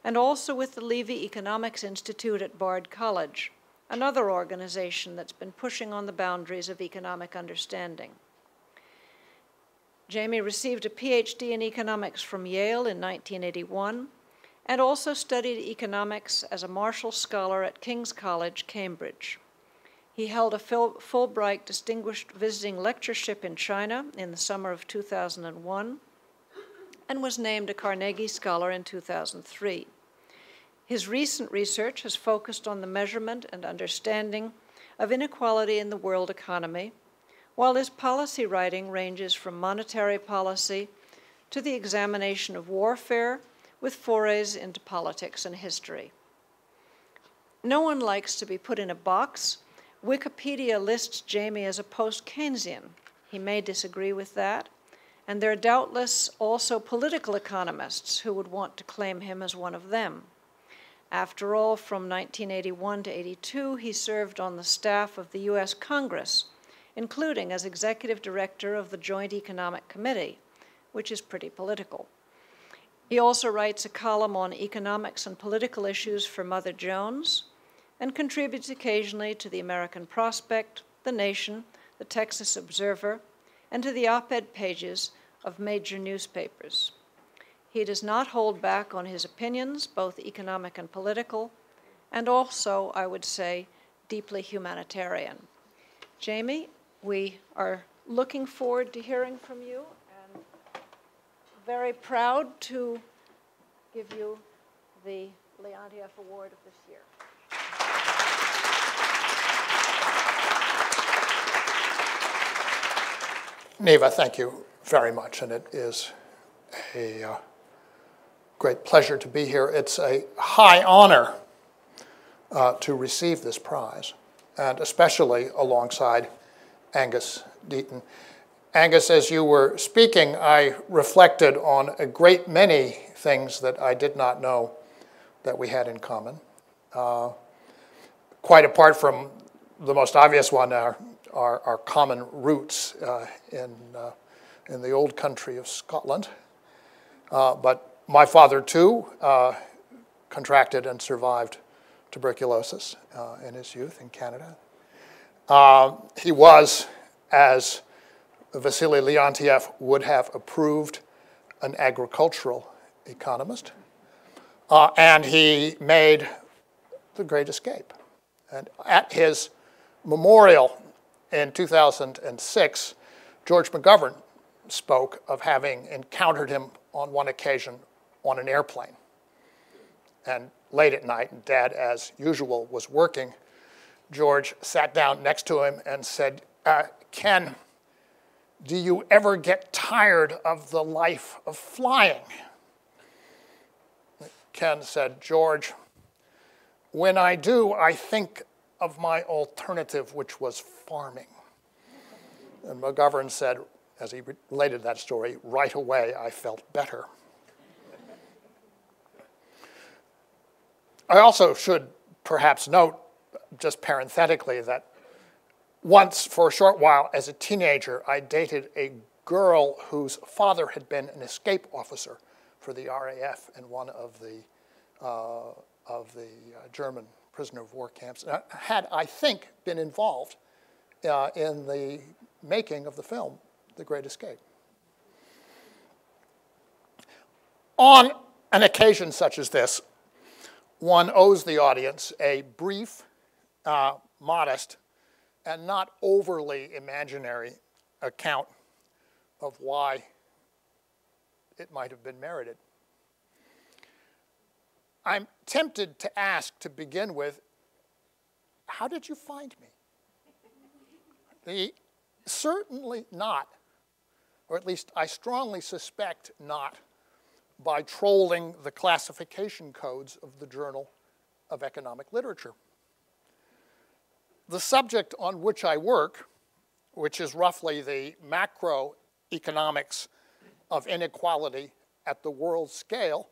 and also with the Levy Economics Institute at Bard College, another organization that's been pushing on the boundaries of economic understanding. Jamie received a PhD in economics from Yale in 1981 and also studied economics as a Marshall Scholar at King's College, Cambridge. He held a Fulbright Distinguished Visiting Lectureship in China in the summer of 2001 and was named a Carnegie Scholar in 2003. His recent research has focused on the measurement and understanding of inequality in the world economy, while his policy writing ranges from monetary policy to the examination of warfare with forays into politics and history. No one likes to be put in a box. Wikipedia lists Jamie as a post-Keynesian. He may disagree with that, and there are doubtless also political economists who would want to claim him as one of them. After all, from 1981 to 82, he served on the staff of the U.S. Congress, including as executive director of the Joint Economic Committee, which is pretty political. He also writes a column on economics and political issues for Mother Jones and contributes occasionally to the American Prospect, The Nation, the Texas Observer, and to the op-ed pages of major newspapers. He does not hold back on his opinions, both economic and political, and also, I would say, deeply humanitarian. Jamie, we are looking forward to hearing from you and very proud to give you the Leontief Award of this year. Neva, thank you very much, and it is a great pleasure to be here. It's a high honor to receive this prize, and especially alongside Angus Deaton. Angus, as you were speaking, I reflected on a great many things that I did not know that we had in common. Quite apart from the most obvious one, our our common roots in the old country of Scotland. But my father, too, contracted and survived tuberculosis in his youth in Canada. He was, as Vasily Leontief would have approved, an agricultural economist. And he made the Great Escape. And at his memorial in 2006, George McGovern spoke of having encountered him on one occasion on an airplane. And late at night, Dad, as usual, was working. George sat down next to him and said, Ken, do you ever get tired of the life of flying? Ken said, George, when I do, I think of my alternative, which was farming. And McGovern said, as he related that story, right away I felt better. I also should perhaps note, just parenthetically, that once, for a short while, as a teenager, I dated a girl whose father had been an escape officer for the RAF in one of the German prisoner of war camps. And had, I think, been involved in the making of the film, The Great Escape. On an occasion such as this, one owes the audience a brief, modest, and not overly imaginary account of why it might have been merited. I'm tempted to ask, to begin with, how did you find me? Certainly not, or at least I strongly suspect not, by trolling the classification codes of the Journal of Economic Literature. The subject on which I work, which is roughly the macroeconomics of inequality at the world scale,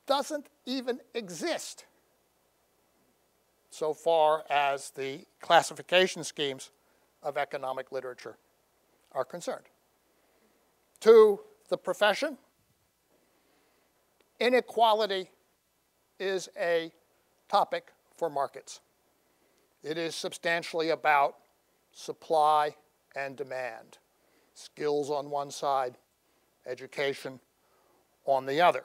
doesn't even exist so far as the classification schemes of economic literature are concerned. To the profession, inequality is a topic for markets. It is substantially about supply and demand, skills on one side, education on the other.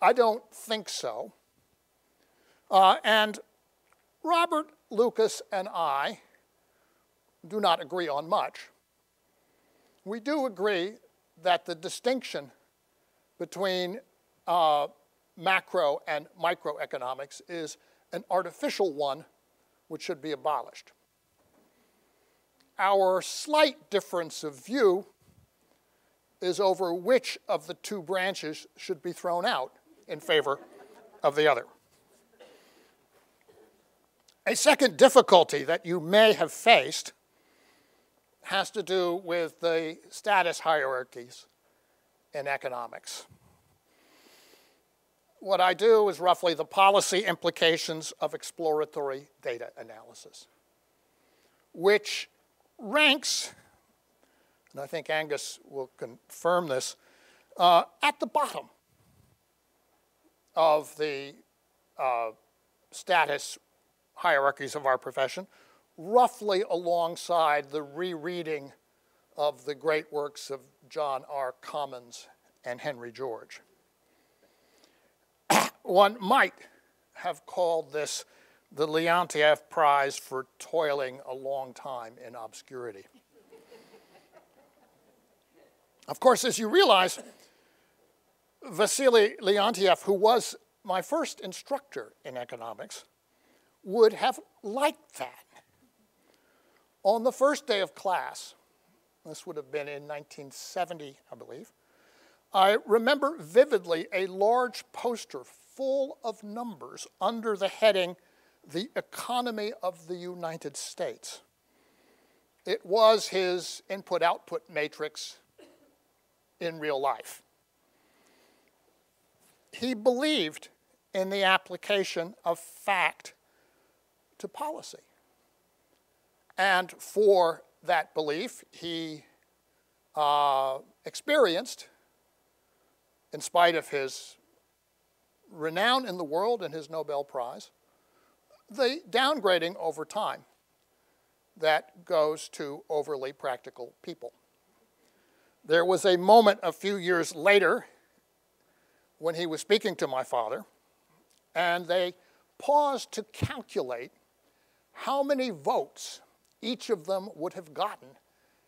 I don't think so. And Robert, Lucas, and I do not agree on much. We do agree that the distinction between macro and microeconomics is an artificial one which should be abolished. Our slight difference of view is over which of the two branches should be thrown out in favor of the other. A second difficulty that you may have faced has to do with the status hierarchies in economics. What I do is roughly the policy implications of exploratory data analysis, which ranks, and I think Angus will confirm this, at the bottom of the status hierarchies of our profession, roughly alongside the rereading of the great works of John R. Commons and Henry George. One might have called this the Leontief Prize for toiling a long time in obscurity. Of course, as you realize, Vasily Leontief, who was my first instructor in economics, would have liked that. On the first day of class, this would have been in 1970, I believe, I remember vividly a large poster full of numbers under the heading, "The Economy of the United States." It was his input-output matrix in real life. He believed in the application of fact to policy. And for that belief, he experienced, in spite of his renown in the world and his Nobel Prize, the downgrading over time that goes to overly practical people. There was a moment a few years later when he was speaking to my father, and they paused to calculate how many votes each of them would have gotten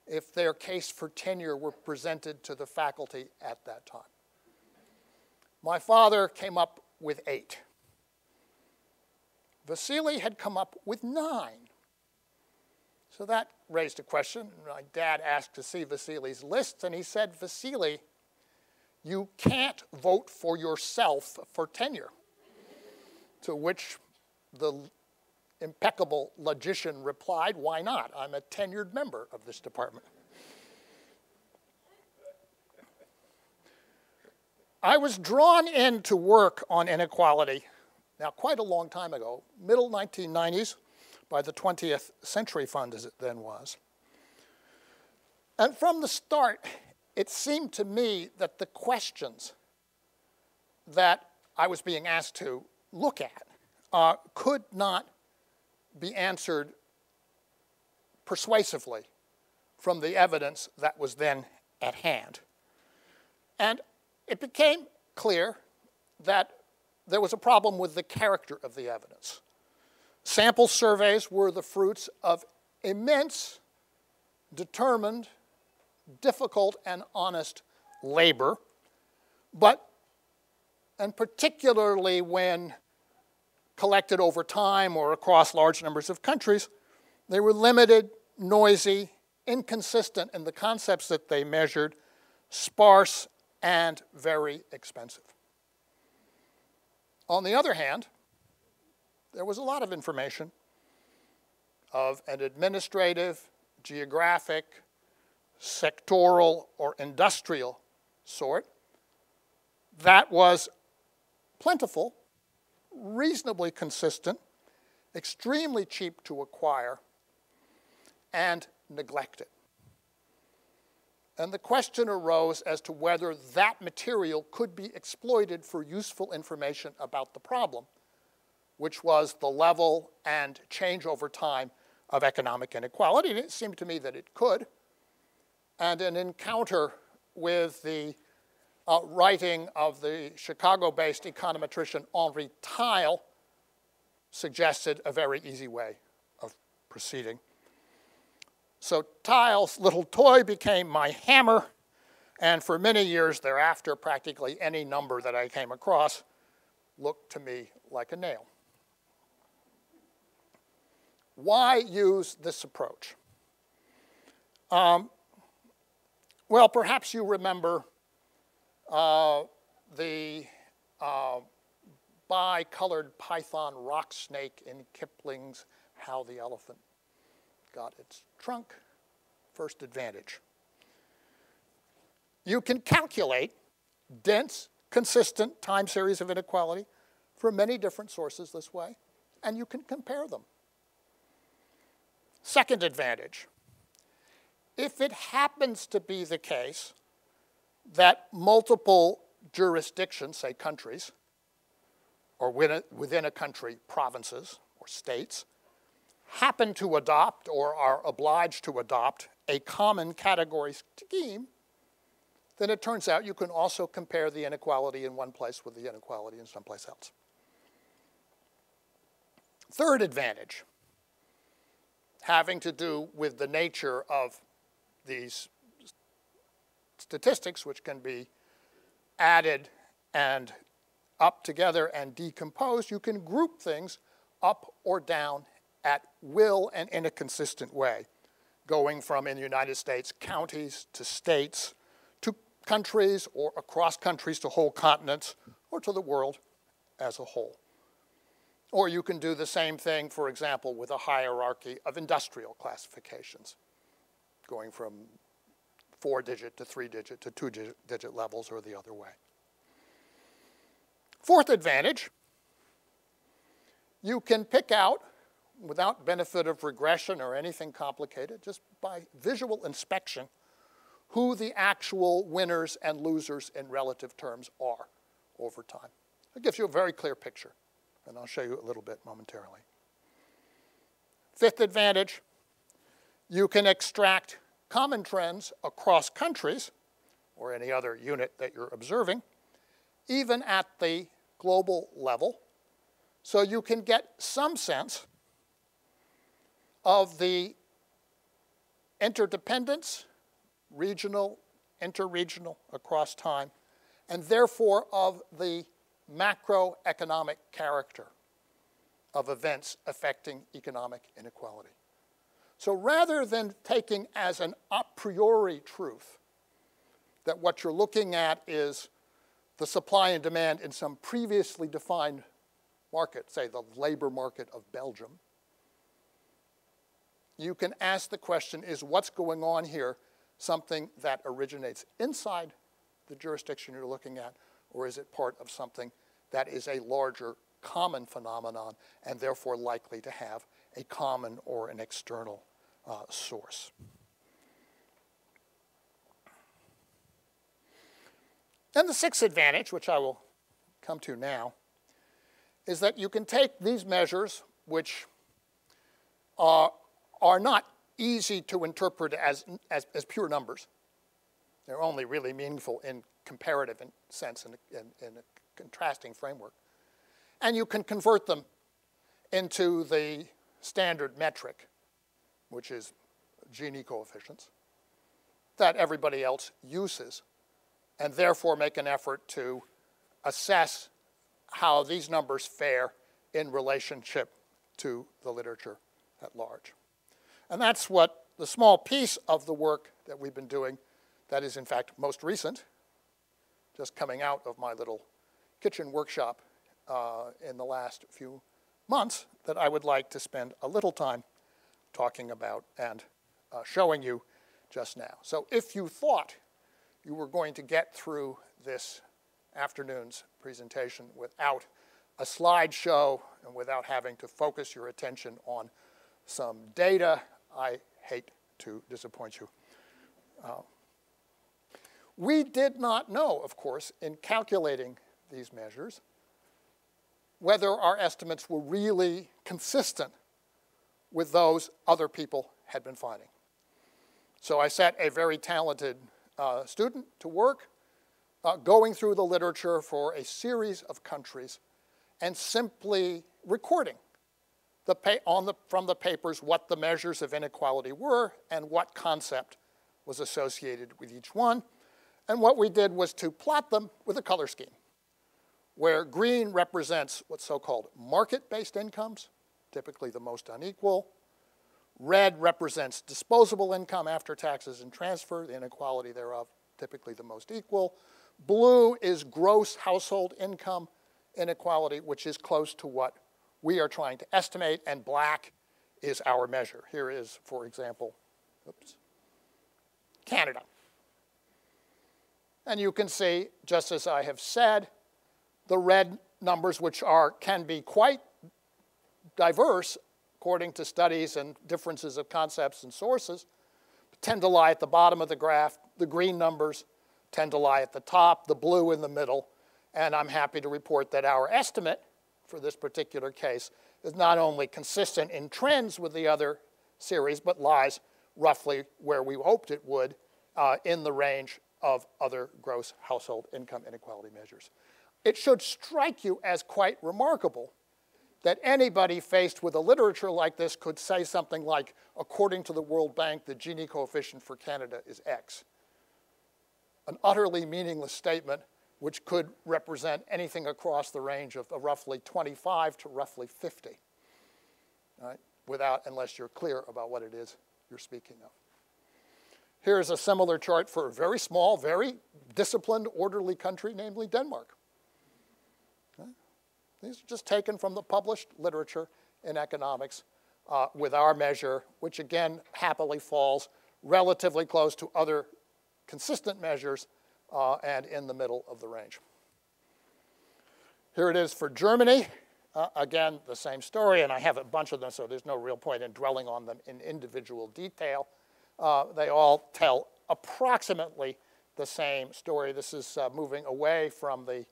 if their case for tenure were presented to the faculty at that time. My father came up with 8. Vasily had come up with 9. So that raised a question. My dad asked to see Vasily's list, and he said, "Vasily, you can't vote for yourself for tenure." To which the impeccable logician replied, "Why not? I'm a tenured member of this department." I was drawn in to work on inequality, now quite a long time ago, middle 1990s, by the 20th Century Fund, as it then was. And from the start, it seemed to me that the questions that I was being asked to look at could not be answered persuasively from the evidence that was then at hand. And it became clear that there was a problem with the character of the evidence. Sample surveys were the fruits of immense, determined, difficult, and honest labor, and particularly when collected over time or across large numbers of countries, they were limited, noisy, inconsistent in the concepts that they measured, sparse, and very expensive. On the other hand, there was a lot of information of an administrative, geographic, sectoral, or industrial sort that was plentiful, reasonably consistent, extremely cheap to acquire, and neglected. And the question arose as to whether that material could be exploited for useful information about the problem, which was the level and change over time of economic inequality. And it seemed to me that it could. And an encounter with the writing of the Chicago-based econometrician Henri Theil suggested a very easy way of proceeding. So Theil's little toy became my hammer, and for many years thereafter, practically any number that I came across looked to me like a nail. Why use this approach? Well, perhaps you remember the bicolored python rock snake in Kipling's How the Elephant Got Its Trunk. First advantage. You can calculate dense, consistent time series of inequality from many different sources this way, and you can compare them. Second advantage. If it happens to be the case that multiple jurisdictions, say countries, or within a country, provinces or states, happen to adopt or are obliged to adopt a common category scheme, then it turns out you can also compare the inequality in one place with the inequality in someplace else. Third advantage, having to do with the nature of these statistics, which can be added and up together and decomposed, you can group things up or down at will and in a consistent way, going from, in the United States, counties to states, to countries, or across countries to whole continents, or to the world as a whole. Or you can do the same thing, for example, with a hierarchy of industrial classifications, going from 4-digit to 3-digit to 2-digit levels or the other way. Fourth advantage, you can pick out without benefit of regression or anything complicated, just by visual inspection, who the actual winners and losers in relative terms are over time. It gives you a very clear picture, and I'll show you a little bit momentarily. Fifth advantage, you can extract common trends across countries, or any other unit that you're observing, even at the global level, so you can get some sense of the interdependence, regional, interregional, across time, and therefore of the macroeconomic character of events affecting economic inequality. So rather than taking as an a priori truth that what you're looking at is the supply and demand in some previously defined market, say the labor market of Belgium, you can ask the question, is what's going on here something that originates inside the jurisdiction you're looking at, or is it part of something that is a larger common phenomenon and therefore likely to have a common or an external source? And the sixth advantage, which I will come to now, is that you can take these measures, which are not easy to interpret as pure numbers. They're only really meaningful in comparative sense, in a contrasting framework. And you can convert them into the standard metric, which is Gini coefficients, that everybody else uses, and therefore make an effort to assess how these numbers fare in relationship to the literature at large. And that's what the small piece of the work that we've been doing that is in fact most recent, just coming out of my little kitchen workshop in the last few months, that I would like to spend a little time talking about and showing you just now. So if you thought you were going to get through this afternoon's presentation without a slideshow and without having to focus your attention on some data, I hate to disappoint you. We did not know, of course, in calculating these measures, whether our estimates were really consistent with those other people had been finding. So I set a very talented student to work, going through the literature for a series of countries and simply recording from the papers what the measures of inequality were and what concept was associated with each one. And what we did was to plot them with a color scheme, where green represents what's so-called market-based incomes, typically the most unequal. Red represents disposable income after taxes and transfer, the inequality thereof, typically the most equal. Blue is gross household income inequality, which is close to what we are trying to estimate, and black is our measure. Here is, for example, Canada. And you can see, just as I have said, the red numbers, which can be quite diverse according to studies and differences of concepts and sources, tend to lie at the bottom of the graph. The green numbers tend to lie at the top, the blue in the middle. And I'm happy to report that our estimate for this particular case is not only consistent in trends with the other series, but lies roughly where we hoped it would in the range of other gross household income inequality measures. It should strike you as quite remarkable that anybody faced with a literature like this could say something like, according to the World Bank, the Gini coefficient for Canada is X. An utterly meaningless statement which could represent anything across the range of roughly 25 to roughly 50, right? Unless you're clear about what it is you're speaking of. Here's a similar chart for a very small, very disciplined, orderly country, namely Denmark. These are just taken from the published literature in economics with our measure, which again happily falls relatively close to other consistent measures and in the middle of the range. Here it is for Germany. again, the same story, and I have a bunch of them, so there's no real point in dwelling on them in individual detail. They all tell approximately the same story. This is moving away from the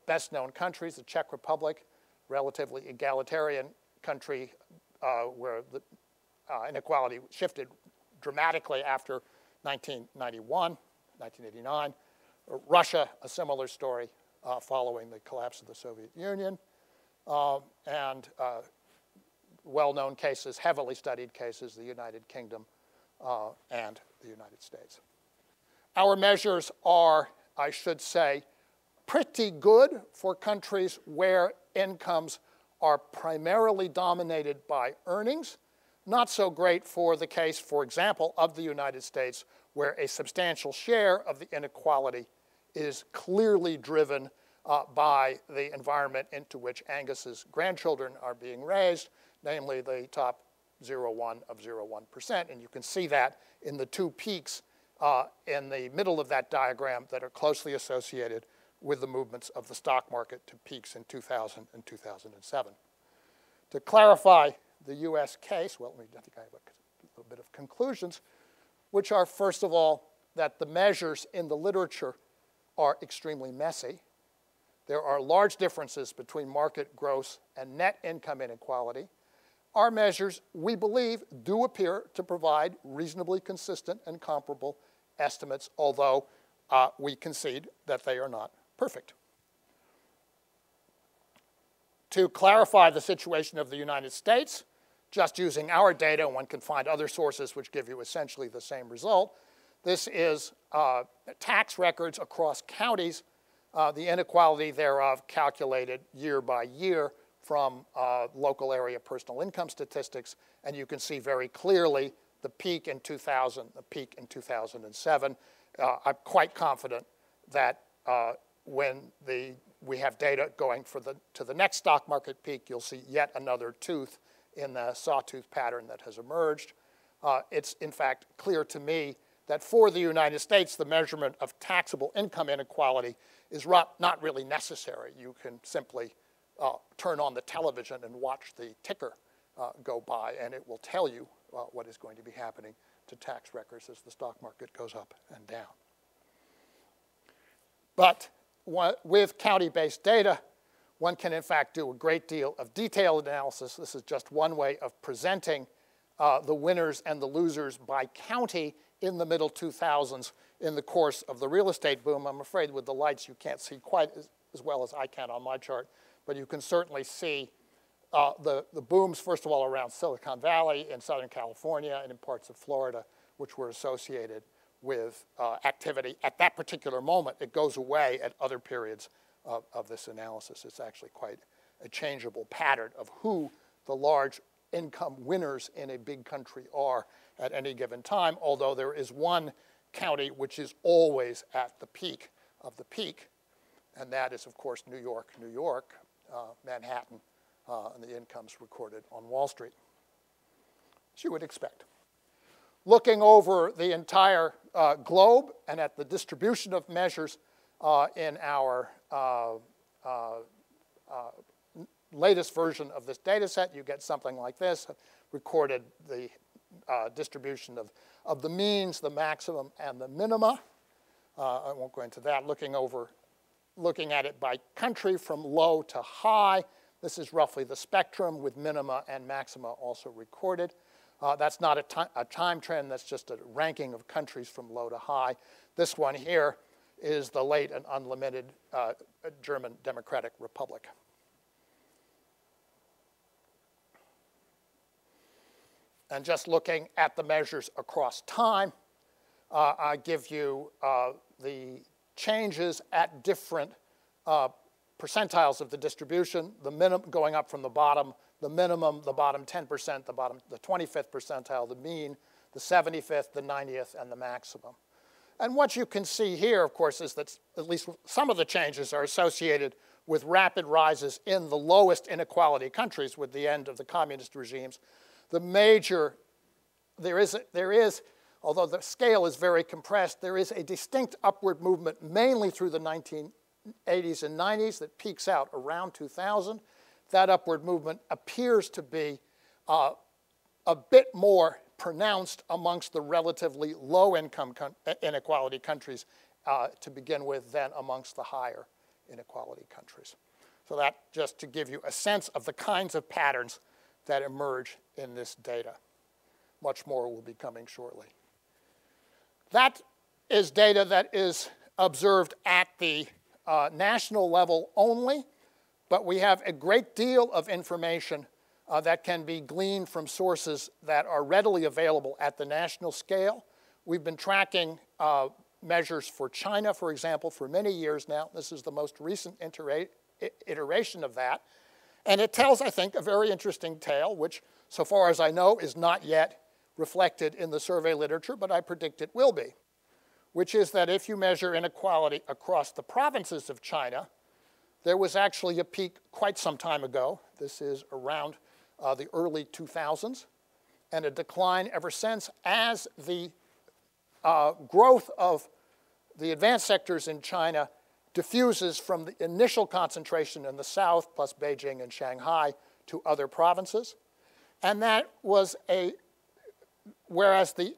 best-known countries, the Czech Republic, relatively egalitarian country where the inequality shifted dramatically after 1991, 1989. Russia, a similar story following the collapse of the Soviet Union. And well-known cases, heavily studied cases, the United Kingdom and the United States. Our measures are, I should say, pretty good for countries where incomes are primarily dominated by earnings. Not so great for the case, for example, of the United States, where a substantial share of the inequality is clearly driven by the environment into which Angus's grandchildren are being raised, namely the top 0.1 of 0.1%. And you can see that in the two peaks in the middle of that diagram that are closely associated with the movements of the stock market to peaks in 2000 and 2007. To clarify the US case, well, I think I have a little bit of conclusions, which are, first of all, that the measures in the literature are extremely messy. There are large differences between market gross and net income inequality. Our measures, we believe, do appear to provide reasonably consistent and comparable estimates, although we concede that they are not perfect. To clarify the situation of the United States, just using our data, one can find other sources which give you essentially the same result. This is tax records across counties, the inequality thereof calculated year by year from local area personal income statistics, and you can see very clearly the peak in 2000, the peak in 2007. I'm quite confident that when we have data going to the next stock market peak, you'll see yet another tooth in the sawtooth pattern that has emerged. It's, in fact, clear to me that for the United States, the measurement of taxable income inequality is not really necessary. You can simply turn on the television and watch the ticker go by, and it will tell you what is going to be happening to tax records as the stock market goes up and down. But with county-based data, one can, in fact, do a great deal of detailed analysis. This is just one way of presenting the winners and the losers by county in the middle 2000s in the course of the real estate boom. I'm afraid with the lights you can't see quite as well as I can on my chart, but you can certainly see the booms, first of all, around Silicon Valley in Southern California and in parts of Florida, which were associated with activity at that particular moment. It goes away at other periods of this analysis. It's actually quite a changeable pattern of who the large income winners in a big country are at any given time, although there is one county which is always at the peak of the peak, and that is, of course, New York, Manhattan, and the incomes recorded on Wall Street, as you would expect. Looking over the entire globe and at the distribution of measures in our latest version of this data set, you get something like this, recorded the distribution of the means, the maximum, and the minima. I won't go into that. Looking at it by country from low to high, this is roughly the spectrum with minima and maxima also recorded. That's not a time trend, that's just a ranking of countries from low to high. This one here is the late and unlimited German Democratic Republic. And just looking at the measures across time, I give you the changes at different percentiles of the distribution, the minimum going up from the bottom, the minimum, the bottom 10%, the 25th percentile, the mean, the 75th, the 90th, and the maximum. And what you can see here, of course, is that at least some of the changes are associated with rapid rises in the lowest inequality countries with the end of the communist regimes. The major, there is, although the scale is very compressed, there is a distinct upward movement mainly through the 80s and 90s that peaks out around 2000. That upward movement appears to be a bit more pronounced amongst the relatively low-income inequality countries to begin with than amongst the higher inequality countries. So that just to give you a sense of the kinds of patterns that emerge in this data. Much more will be coming shortly. That is data that is observed at the national level only, but we have a great deal of information that can be gleaned from sources that are readily available at the national scale. We've been tracking measures for China, for example, for many years now. This is the most recent iteration of that. And it tells, I think, a very interesting tale, which, so far as I know, is not yet reflected in the survey literature, but I predict it will be, which is that if you measure inequality across the provinces of China, there was actually a peak quite some time ago. This is around the early 2000s, and a decline ever since as the growth of the advanced sectors in China diffuses from the initial concentration in the south, plus Beijing and Shanghai, to other provinces. And that was whereas the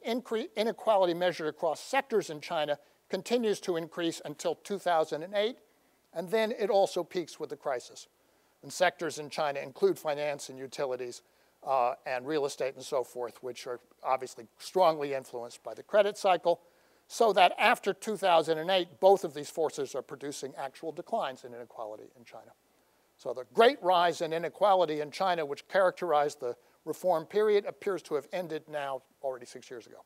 inequality measured across sectors in China continues to increase until 2008, and then it also peaks with the crisis. And sectors in China include finance and utilities and real estate and so forth, which are obviously strongly influenced by the credit cycle, so that after 2008, both of these forces are producing actual declines in inequality in China. So the great rise in inequality in China, which characterized the reform period, appears to have ended now already 6 years ago.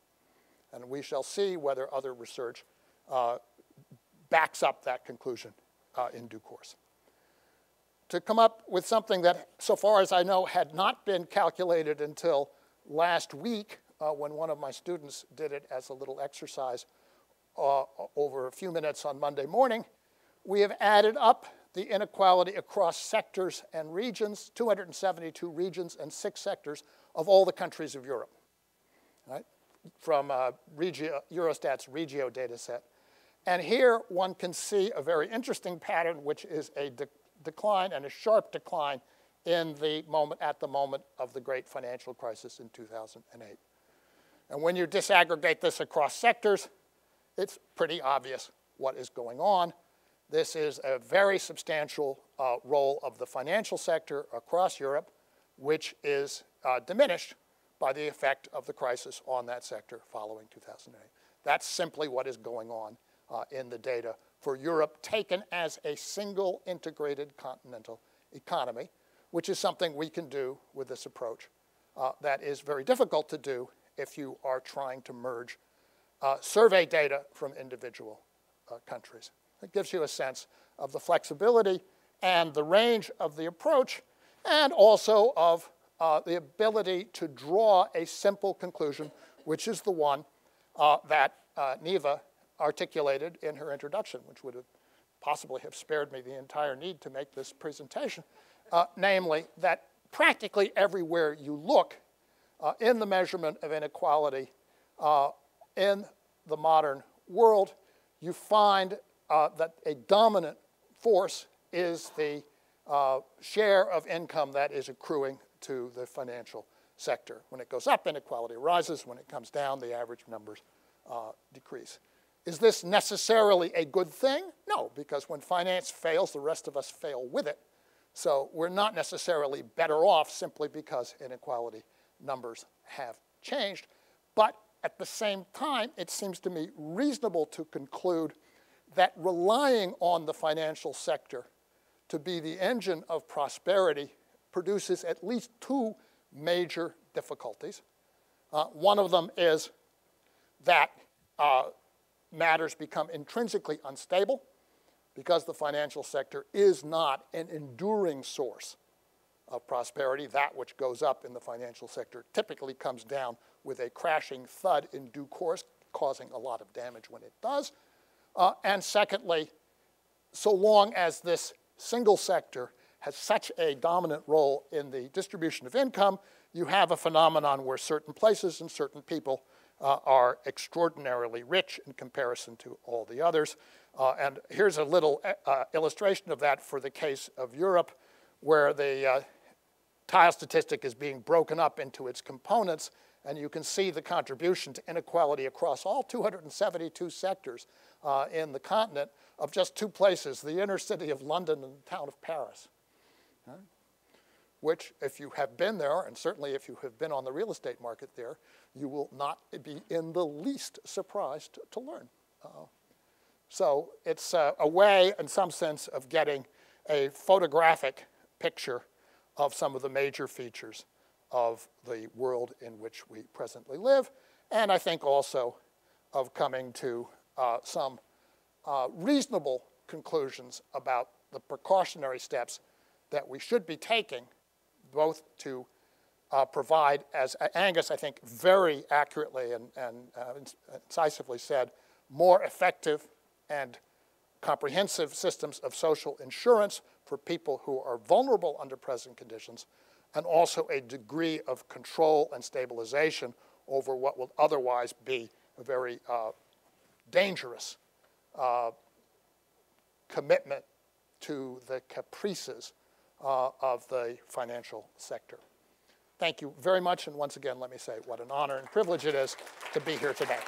And we shall see whether other research backs up that conclusion in due course. To come up with something that, so far as I know, had not been calculated until last week, when one of my students did it as a little exercise over a few minutes on Monday morning, we have added up the inequality across sectors and regions, 272 regions and 6 sectors of all the countries of Europe, right? From Eurostat's Regio data set. And here one can see a very interesting pattern, which is a decline and a sharp decline at the moment of the great financial crisis in 2008. And when you disaggregate this across sectors, it's pretty obvious what is going on. This is a very substantial role of the financial sector across Europe, which is diminished by the effect of the crisis on that sector following 2008. That's simply what is going on in the data for Europe, taken as a single integrated continental economy, which is something we can do with this approach that is very difficult to do if you are trying to merge survey data from individual countries. It gives you a sense of the flexibility and the range of the approach, and also of the ability to draw a simple conclusion, which is the one that Neva articulated in her introduction, which would have possibly have spared me the entire need to make this presentation, namely that practically everywhere you look in the measurement of inequality in the modern world, you find that a dominant force is the share of income that is accruing to the financial sector. When it goes up, inequality rises. When it comes down, the average numbers decrease. Is this necessarily a good thing? No, because when finance fails, the rest of us fail with it. So we're not necessarily better off simply because inequality numbers have changed. But at the same time, it seems to me reasonable to conclude that relying on the financial sector to be the engine of prosperity produces at least 2 major difficulties. One of them is that matters become intrinsically unstable because the financial sector is not an enduring source of prosperity. That which goes up in the financial sector typically comes down with a crashing thud in due course, causing a lot of damage when it does. And secondly, so long as this single sector has such a dominant role in the distribution of income, you have a phenomenon where certain places and certain people are extraordinarily rich in comparison to all the others. And here's a little illustration of that for the case of Europe, where the tile statistic is being broken up into its components, and you can see the contribution to inequality across all 272 sectors in the continent of just two places, the inner city of London and the town of Paris, which, if you have been there, and certainly if you have been on the real estate market there, you will not be in the least surprised to learn. So it's a way, in some sense, of getting a photographic picture of some of the major features of the world in which we presently live, and I think also of coming to some reasonable conclusions about the precautionary steps that we should be taking, both to provide, as Angus, I think, very accurately and incisively said, more effective and comprehensive systems of social insurance for people who are vulnerable under present conditions, and also a degree of control and stabilization over what will otherwise be a very dangerous commitment to the caprices of the financial sector. Thank you very much, and once again, let me say what an honor and privilege it is to be here today.